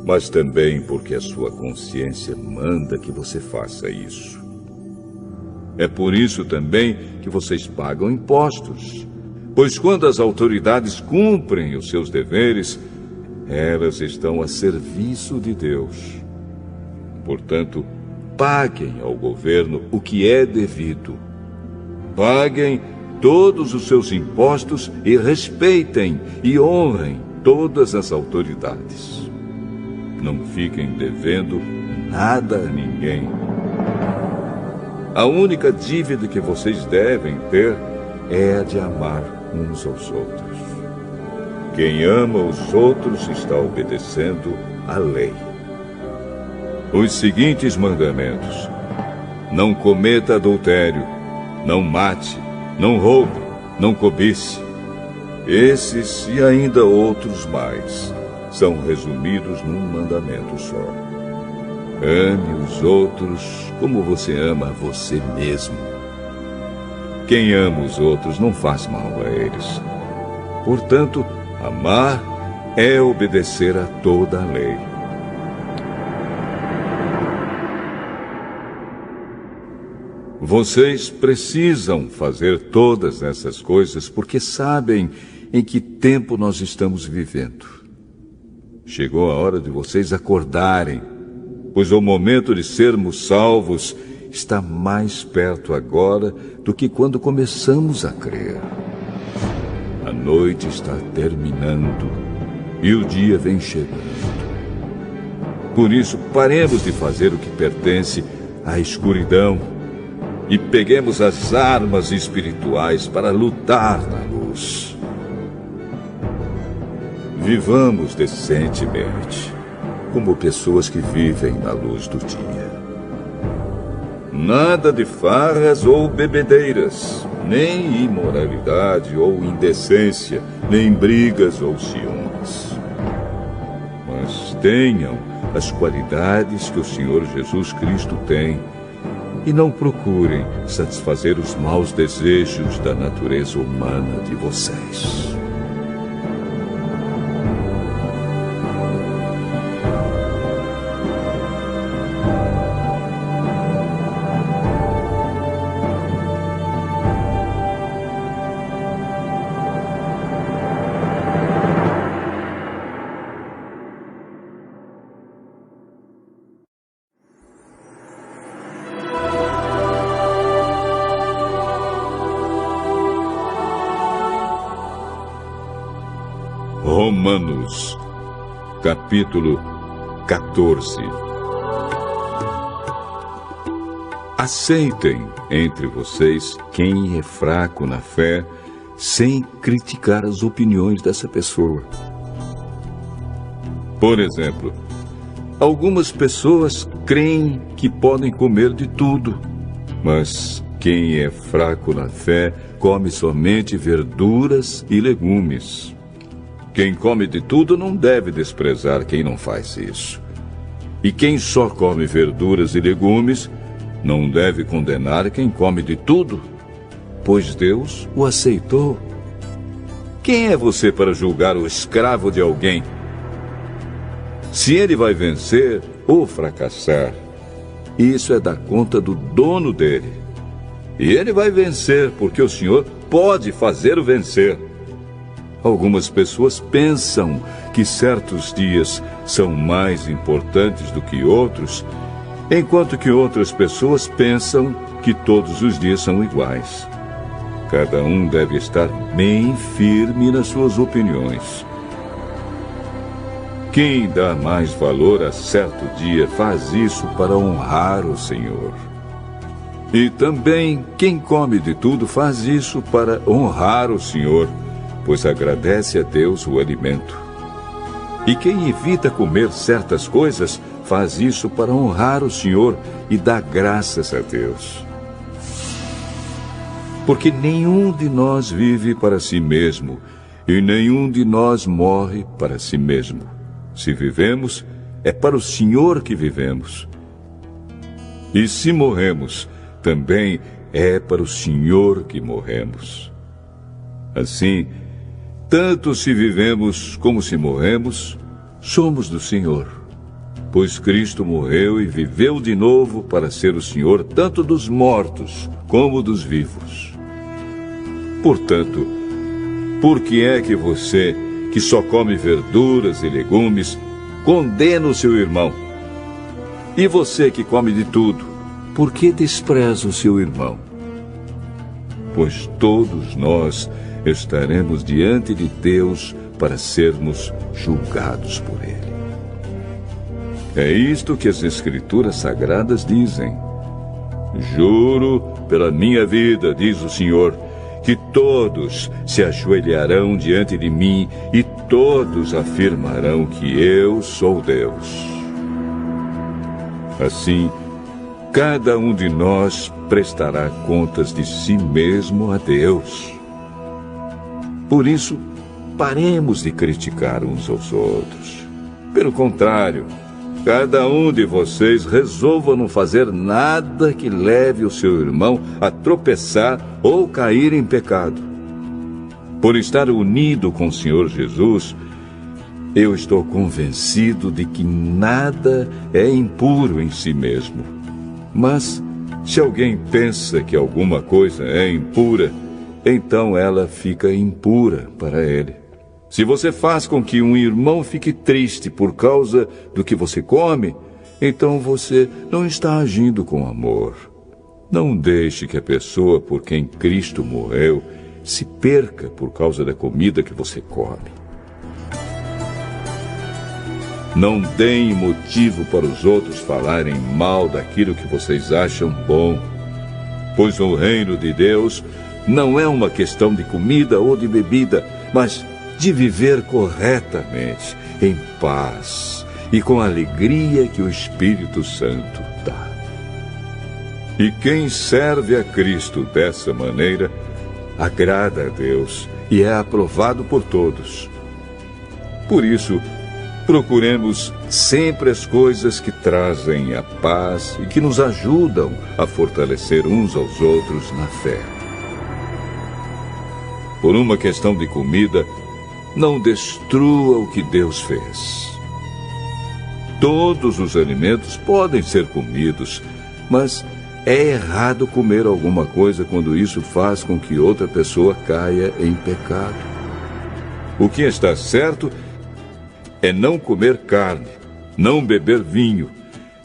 [SPEAKER 1] mas também porque a sua consciência manda que você faça isso. É por isso também que vocês pagam impostos, pois quando as autoridades cumprem os seus deveres, elas estão a serviço de Deus. Portanto, paguem ao governo o que é devido. Paguem todos os seus impostos e respeitem e honrem todas as autoridades. Não fiquem devendo nada a ninguém. A única dívida que vocês devem ter é a de amar uns aos outros. Quem ama os outros está obedecendo à lei. Os seguintes mandamentos: não cometa adultério, não mate, não roube, não cobice. Esses e ainda outros mais são resumidos num mandamento só. Ame os outros como você ama a você mesmo. Quem ama os outros não faz mal a eles. Portanto, amar é obedecer a toda a lei. Vocês precisam fazer todas essas coisas porque sabem em que tempo nós estamos vivendo. Chegou a hora de vocês acordarem, pois o momento de sermos salvos está mais perto agora do que quando começamos a crer. A noite está terminando e o dia vem chegando. Por isso, paremos de fazer o que pertence à escuridão e peguemos as armas espirituais para lutar na luz. Vivamos decentemente, como pessoas que vivem na luz do dia. Nada de farras ou bebedeiras, nem imoralidade ou indecência, nem brigas ou ciúmes. Mas tenham as qualidades que o Senhor Jesus Cristo tem e não procurem satisfazer os maus desejos da natureza humana de vocês. Romanos, capítulo 14. Aceitem entre vocês quem é fraco na fé, sem criticar as opiniões dessa pessoa. Por exemplo, algumas pessoas creem que podem comer de tudo, mas quem é fraco na fé come somente verduras e legumes. Quem come de tudo não deve desprezar quem não faz isso. E quem só come verduras e legumes não deve condenar quem come de tudo, pois Deus o aceitou. Quem é você para julgar o escravo de alguém? Se ele vai vencer ou fracassar, isso é da conta do dono dele. E ele vai vencer porque o Senhor pode fazê-lo vencer. Algumas pessoas pensam que certos dias são mais importantes do que outros, enquanto que outras pessoas pensam que todos os dias são iguais. Cada um deve estar bem firme nas suas opiniões. Quem dá mais valor a certo dia faz isso para honrar o Senhor. E também quem come de tudo faz isso para honrar o Senhor, pois agradece a Deus o alimento. E quem evita comer certas coisas faz isso para honrar o Senhor e dar graças a Deus. Porque nenhum de nós vive para si mesmo, e nenhum de nós morre para si mesmo. Se vivemos, é para o Senhor que vivemos. E se morremos, também é para o Senhor que morremos. Assim, tanto se vivemos como se morremos, somos do Senhor. Pois Cristo morreu e viveu de novo para ser o Senhor tanto dos mortos como dos vivos. Portanto, por que é que você, que só come verduras e legumes, condena o seu irmão? E você que come de tudo, por que despreza o seu irmão? Pois todos nós estaremos diante de Deus para sermos julgados por Ele. É isto que as Escrituras Sagradas dizem. Juro pela minha vida, diz o Senhor, que todos se ajoelharão diante de mim e todos afirmarão que eu sou Deus. Assim, cada um de nós prestará contas de si mesmo a Deus. Por isso, paremos de criticar uns aos outros. Pelo contrário, cada um de vocês resolva não fazer nada que leve o seu irmão a tropeçar ou cair em pecado. Por estar unido com o Senhor Jesus, eu estou convencido de que nada é impuro em si mesmo. Mas, se alguém pensa que alguma coisa é impura, então ela fica impura para ele. Se você faz com que um irmão fique triste por causa do que você come, então você não está agindo com amor. Não deixe que a pessoa por quem Cristo morreu se perca por causa da comida que você come. Não deem motivo para os outros falarem mal daquilo que vocês acham bom, pois o reino de Deus não é uma questão de comida ou de bebida, mas de viver corretamente, em paz e com a alegria que o Espírito Santo dá. E quem serve a Cristo dessa maneira, agrada a Deus e é aprovado por todos. Por isso, procuremos sempre as coisas que trazem a paz e que nos ajudam a fortalecer uns aos outros na fé. Por uma questão de comida, não destrua o que Deus fez. Todos os alimentos podem ser comidos, mas é errado comer alguma coisa quando isso faz com que outra pessoa caia em pecado. O que está certo é não comer carne, não beber vinho,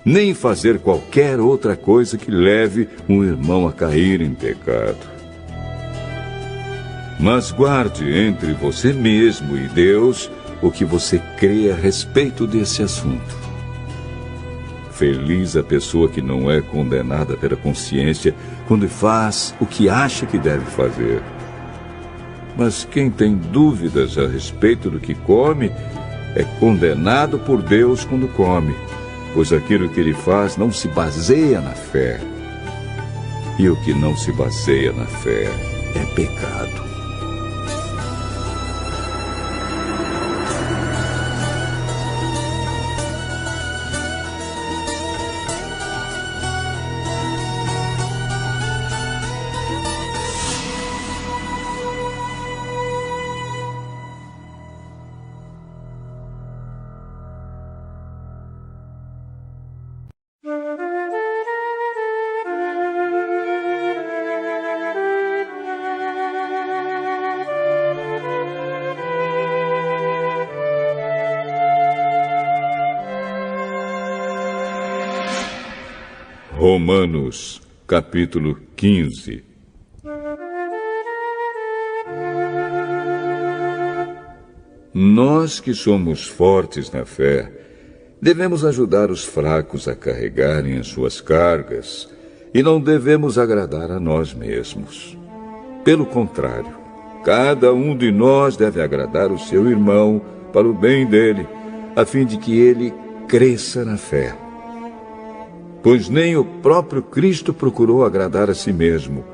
[SPEAKER 1] nem fazer qualquer outra coisa que leve um irmão a cair em pecado. Mas guarde entre você mesmo e Deus o que você crê a respeito desse assunto. Feliz a pessoa que não é condenada pela consciência quando faz o que acha que deve fazer. Mas quem tem dúvidas a respeito do que come é condenado por Deus quando come, pois aquilo que ele faz não se baseia na fé. E o que não se baseia na fé é pecado. Romanos, capítulo 15. Nós que somos fortes na fé, devemos ajudar os fracos a carregarem as suas cargas e não devemos agradar a nós mesmos. Pelo contrário, cada um de nós deve agradar o seu irmão para o bem dele, a fim de que ele cresça na fé. Pois nem o próprio Cristo procurou agradar a si mesmo.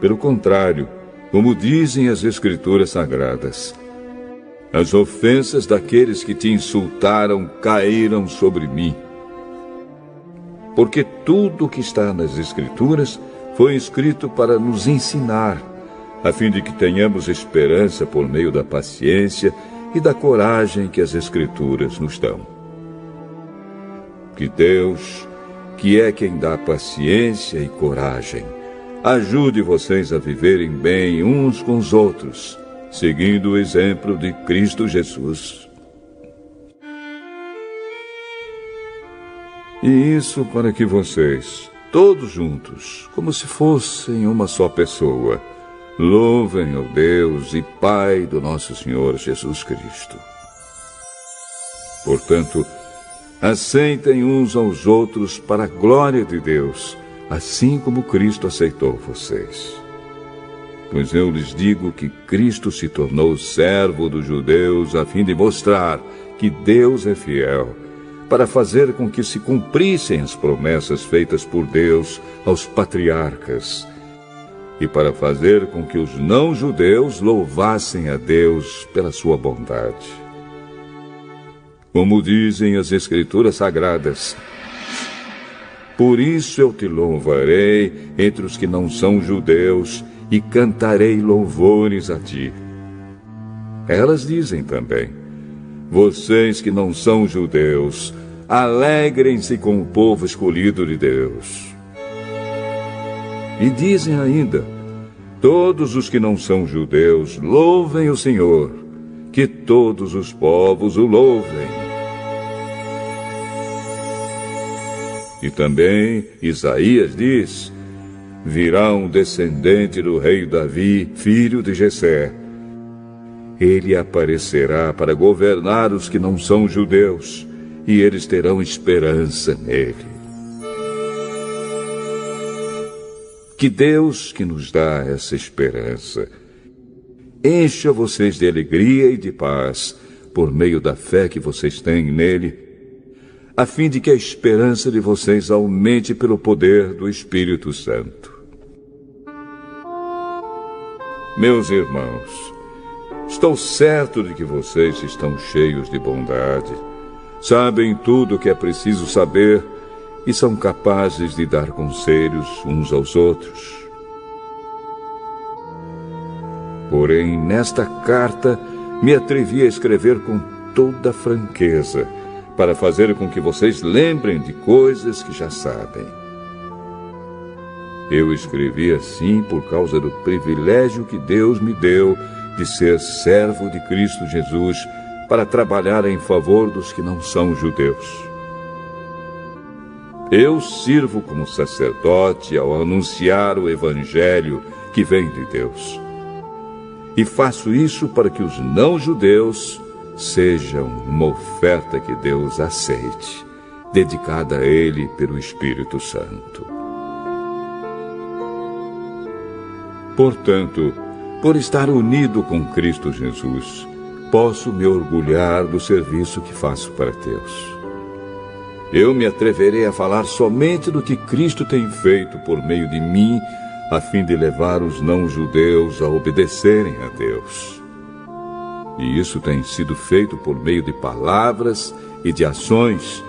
[SPEAKER 1] Pelo contrário, como dizem as Escrituras Sagradas, as ofensas daqueles que te insultaram caíram sobre mim. Porque tudo o que está nas Escrituras foi escrito para nos ensinar, a fim de que tenhamos esperança por meio da paciência e da coragem que as Escrituras nos dão. Que Deus, que é quem dá paciência e coragem, ajude vocês a viverem bem uns com os outros, seguindo o exemplo de Cristo Jesus. E isso para que vocês, todos juntos, como se fossem uma só pessoa, louvem ao Deus e Pai do nosso Senhor Jesus Cristo. Portanto, aceitem uns aos outros para a glória de Deus, assim como Cristo aceitou vocês. Pois eu lhes digo que Cristo se tornou servo dos judeus a fim de mostrar que Deus é fiel, para fazer com que se cumprissem as promessas feitas por Deus aos patriarcas, e para fazer com que os não-judeus louvassem a Deus pela sua bondade. Como dizem as Escrituras Sagradas, por isso eu te louvarei entre os que não são judeus e cantarei louvores a ti. Elas dizem também, vocês que não são judeus, alegrem-se com o povo escolhido de Deus. E dizem ainda, todos os que não são judeus, louvem o Senhor, que todos os povos o louvem. E também Isaías diz, virá um descendente do rei Davi, filho de Jessé. Ele aparecerá para governar os que não são judeus, e eles terão esperança nele. Que Deus, que nos dá essa esperança, encha vocês de alegria e de paz, por meio da fé que vocês têm nele, a fim de que a esperança de vocês aumente pelo poder do Espírito Santo. Meus irmãos, estou certo de que vocês estão cheios de bondade, sabem tudo o que é preciso saber e são capazes de dar conselhos uns aos outros. Porém, nesta carta, me atrevi a escrever com toda franqueza, para fazer com que vocês lembrem de coisas que já sabem. Eu escrevi assim por causa do privilégio que Deus me deu de ser servo de Cristo Jesus para trabalhar em favor dos que não são judeus. Eu sirvo como sacerdote ao anunciar o Evangelho que vem de Deus. E faço isso para que os não-judeus sejam uma oferta que Deus aceite, dedicada a Ele pelo Espírito Santo. Portanto, por estar unido com Cristo Jesus, posso me orgulhar do serviço que faço para Deus. Eu me atreverei a falar somente do que Cristo tem feito por meio de mim, a fim de levar os não-judeus a obedecerem a Deus. E isso tem sido feito por meio de palavras e de ações,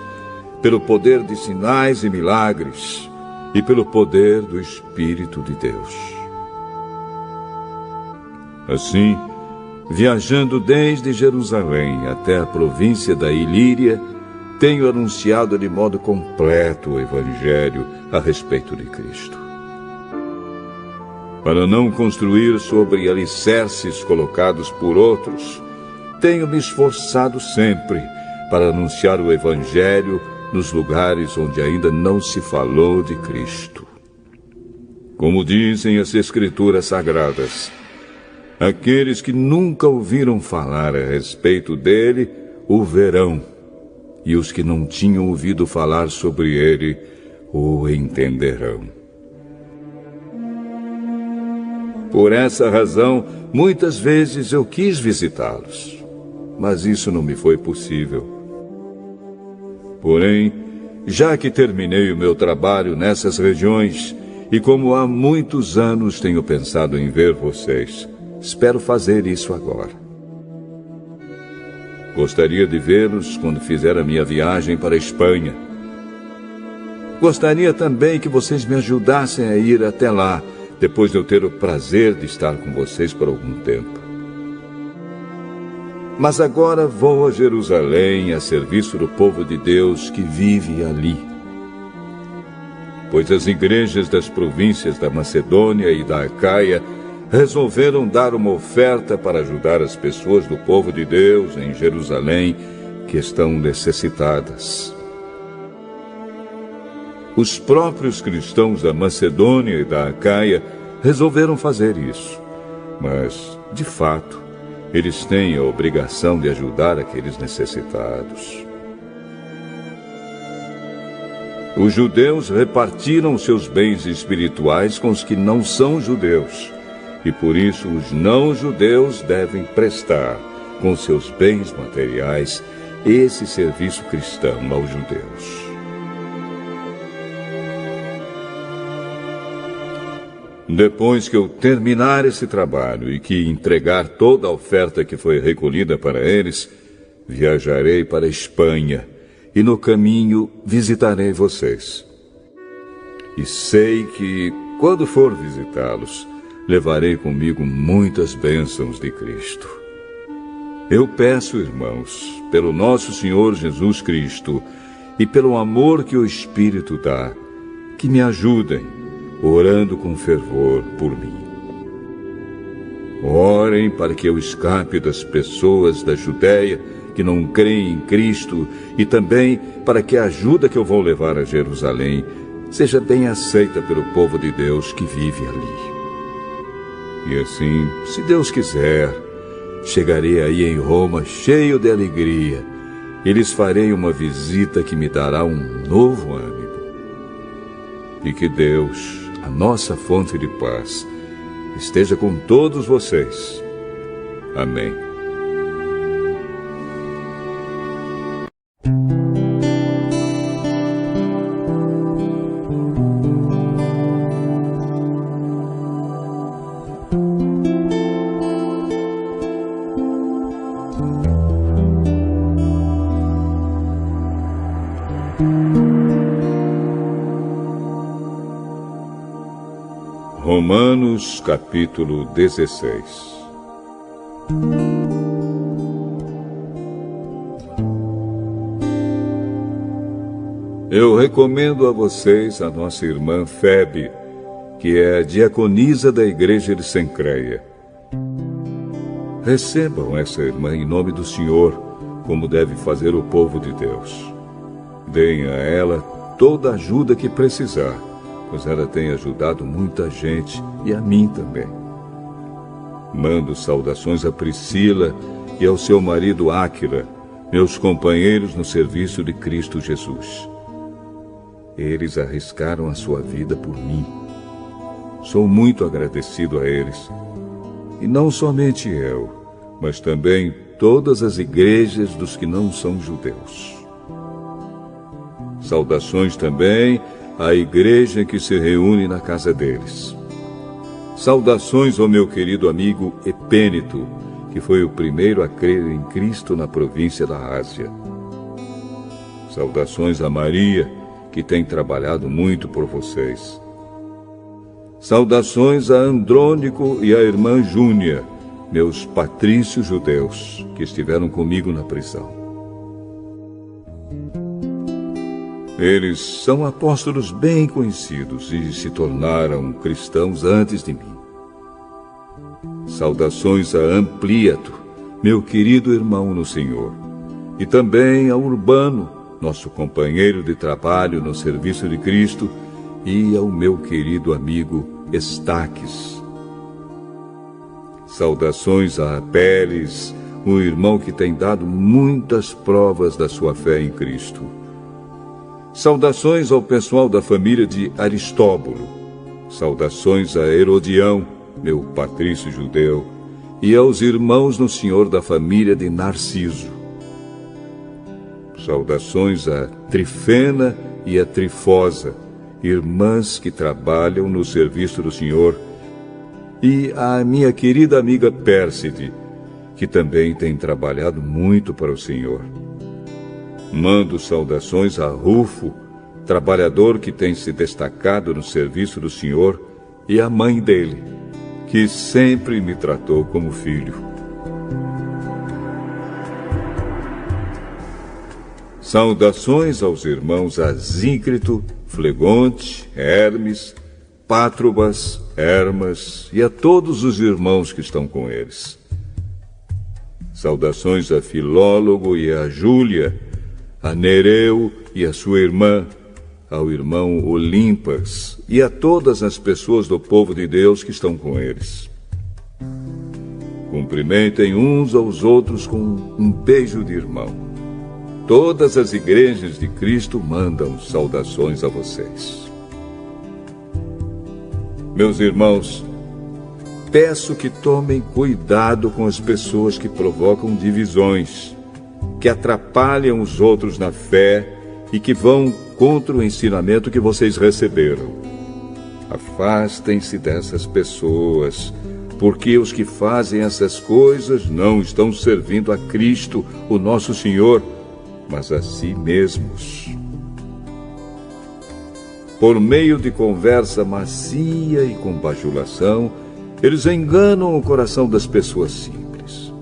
[SPEAKER 1] pelo poder de sinais e milagres, e pelo poder do Espírito de Deus. Assim, viajando desde Jerusalém até a província da Ilíria, tenho anunciado de modo completo o Evangelho a respeito de Cristo. Para não construir sobre alicerces colocados por outros, tenho me esforçado sempre para anunciar o Evangelho nos lugares onde ainda não se falou de Cristo. Como dizem as Escrituras Sagradas, aqueles que nunca ouviram falar a respeito dele o verão, e os que não tinham ouvido falar sobre ele o entenderão. Por essa razão, muitas vezes eu quis visitá-los, mas isso não me foi possível. Porém, já que terminei o meu trabalho nessas regiões, e como há muitos anos tenho pensado em ver vocês, espero fazer isso agora. Gostaria de vê-los quando fizer a minha viagem para a Espanha. Gostaria também que vocês me ajudassem a ir até lá, depois de eu ter o prazer de estar com vocês por algum tempo. Mas agora vou a Jerusalém a serviço do povo de Deus que vive ali. Pois as igrejas das províncias da Macedônia e da Acaia resolveram dar uma oferta para ajudar as pessoas do povo de Deus em Jerusalém que estão necessitadas. Os próprios cristãos da Macedônia e da Acaia resolveram fazer isso, mas, de fato, eles têm a obrigação de ajudar aqueles necessitados. Os judeus repartiram seus bens espirituais com os que não são judeus, e por isso os não-judeus devem prestar, com seus bens materiais, esse serviço cristão aos judeus. Depois que eu terminar esse trabalho e que entregar toda a oferta que foi recolhida para eles, viajarei para a Espanha e no caminho visitarei vocês. E sei que, quando for visitá-los, levarei comigo muitas bênçãos de Cristo. Eu peço, irmãos, pelo nosso Senhor Jesus Cristo e pelo amor que o Espírito dá, que me ajudem, orando com fervor por mim. Orem para que eu escape das pessoas da Judéia que não creem em Cristo e também para que a ajuda que eu vou levar a Jerusalém seja bem aceita pelo povo de Deus que vive ali. E assim, se Deus quiser, chegarei aí em Roma cheio de alegria e lhes farei uma visita que me dará um novo ânimo. E que Deus, a nossa fonte de paz, esteja com todos vocês. Amém. Romanos capítulo 16. Eu recomendo a vocês a nossa irmã Febe, que é a diaconisa da igreja de Cencreia. Recebam essa irmã em nome do Senhor, como deve fazer o povo de Deus. Deem a ela toda a ajuda que precisar, pois ela tem ajudado muita gente e a mim também. Mando saudações a Priscila e ao seu marido Áquila, meus companheiros no serviço de Cristo Jesus. Eles arriscaram a sua vida por mim. Sou muito agradecido a eles. E não somente eu, mas também todas as igrejas dos que não são judeus. Saudações também à igreja que se reúne na casa deles. Saudações ao meu querido amigo Epêneto, que foi o primeiro a crer em Cristo na província da Ásia. Saudações a Maria, que tem trabalhado muito por vocês. Saudações a Andrônico e a irmã Júnia, meus patrícios judeus, que estiveram comigo na prisão. Eles são apóstolos bem conhecidos e se tornaram cristãos antes de mim. Saudações a Ampliato, meu querido irmão no Senhor, e também a Urbano, nosso companheiro de trabalho no serviço de Cristo, e ao meu querido amigo Estaques. Saudações a Apeles, um irmão que tem dado muitas provas da sua fé em Cristo. Saudações ao pessoal da família de Aristóbulo. Saudações a Herodião, meu patrício judeu, e aos irmãos no Senhor da família de Narciso. Saudações a Trifena e a Trifosa, irmãs que trabalham no serviço do Senhor, e à minha querida amiga Pérside, que também tem trabalhado muito para o Senhor. Mando saudações a Rufo, trabalhador que tem se destacado no serviço do Senhor, e à mãe dele, que sempre me tratou como filho. Saudações aos irmãos Asíncrito, Flegonte, Hermes, Pátrobas, Hermas e a todos os irmãos que estão com eles. Saudações a Filólogo e a Júlia, a Nereu e a sua irmã, ao irmão Olimpas e a todas as pessoas do povo de Deus que estão com eles. Cumprimentem uns aos outros com um beijo de irmão. Todas as igrejas de Cristo mandam saudações a vocês. Meus irmãos, peço que tomem cuidado com as pessoas que provocam divisões, que atrapalham os outros na fé e que vão contra o ensinamento que vocês receberam. Afastem-se dessas pessoas, porque os que fazem essas coisas não estão servindo a Cristo, o nosso Senhor, mas a si mesmos. Por meio de conversa macia e com bajulação, eles enganam o coração das pessoas simples.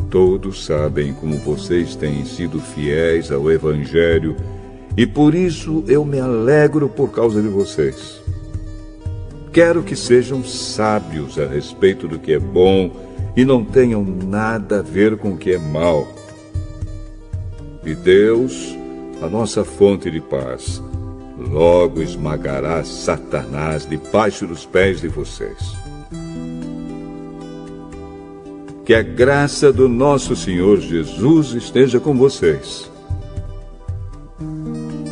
[SPEAKER 1] Todos sabem como vocês têm sido fiéis ao Evangelho, e por isso eu me alegro por causa de vocês. Quero que sejam sábios a respeito do que é bom e não tenham nada a ver com o que é mal. E Deus, a nossa fonte de paz, logo esmagará Satanás debaixo dos pés de vocês. Que a graça do nosso Senhor Jesus esteja com vocês.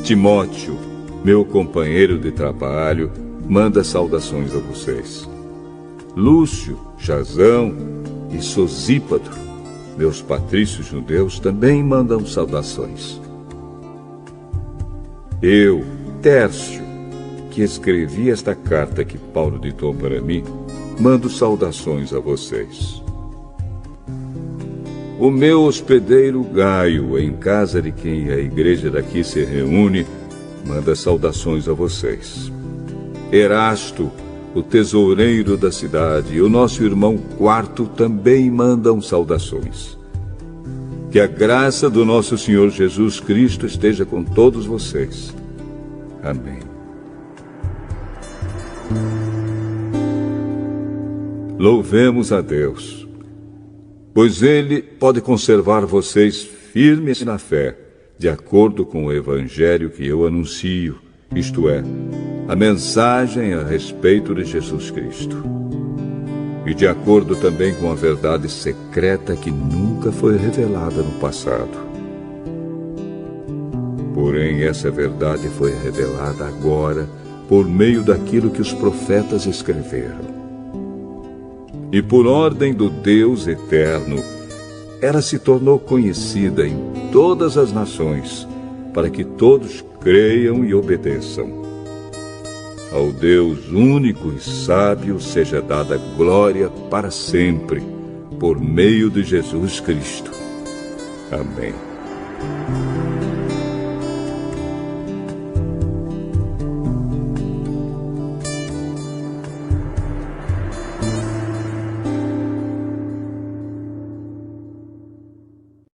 [SPEAKER 1] Timóteo, meu companheiro de trabalho, manda saudações a vocês. Lúcio, Jasão e Sosípatro, meus patrícios judeus, também mandam saudações. Eu, Tércio, que escrevi esta carta que Paulo ditou para mim, mando saudações a vocês. O meu hospedeiro Gaio, em casa de quem a igreja daqui se reúne, manda saudações a vocês. Erasto, o tesoureiro da cidade, e o nosso irmão Quarto também mandam saudações. Que a graça do nosso Senhor Jesus Cristo esteja com todos vocês. Amém. Louvemos a Deus, pois Ele pode conservar vocês firmes na fé, de acordo com o Evangelho que eu anuncio, isto é, a mensagem a respeito de Jesus Cristo. e de acordo também com a verdade secreta que nunca foi revelada no passado. Porém, essa verdade foi revelada agora por meio daquilo que os profetas escreveram. E por ordem do Deus eterno, ela se tornou conhecida em todas as nações, para que todos creiam e obedeçam. Ao Deus único e sábio seja dada glória para sempre, por meio de Jesus Cristo. Amém.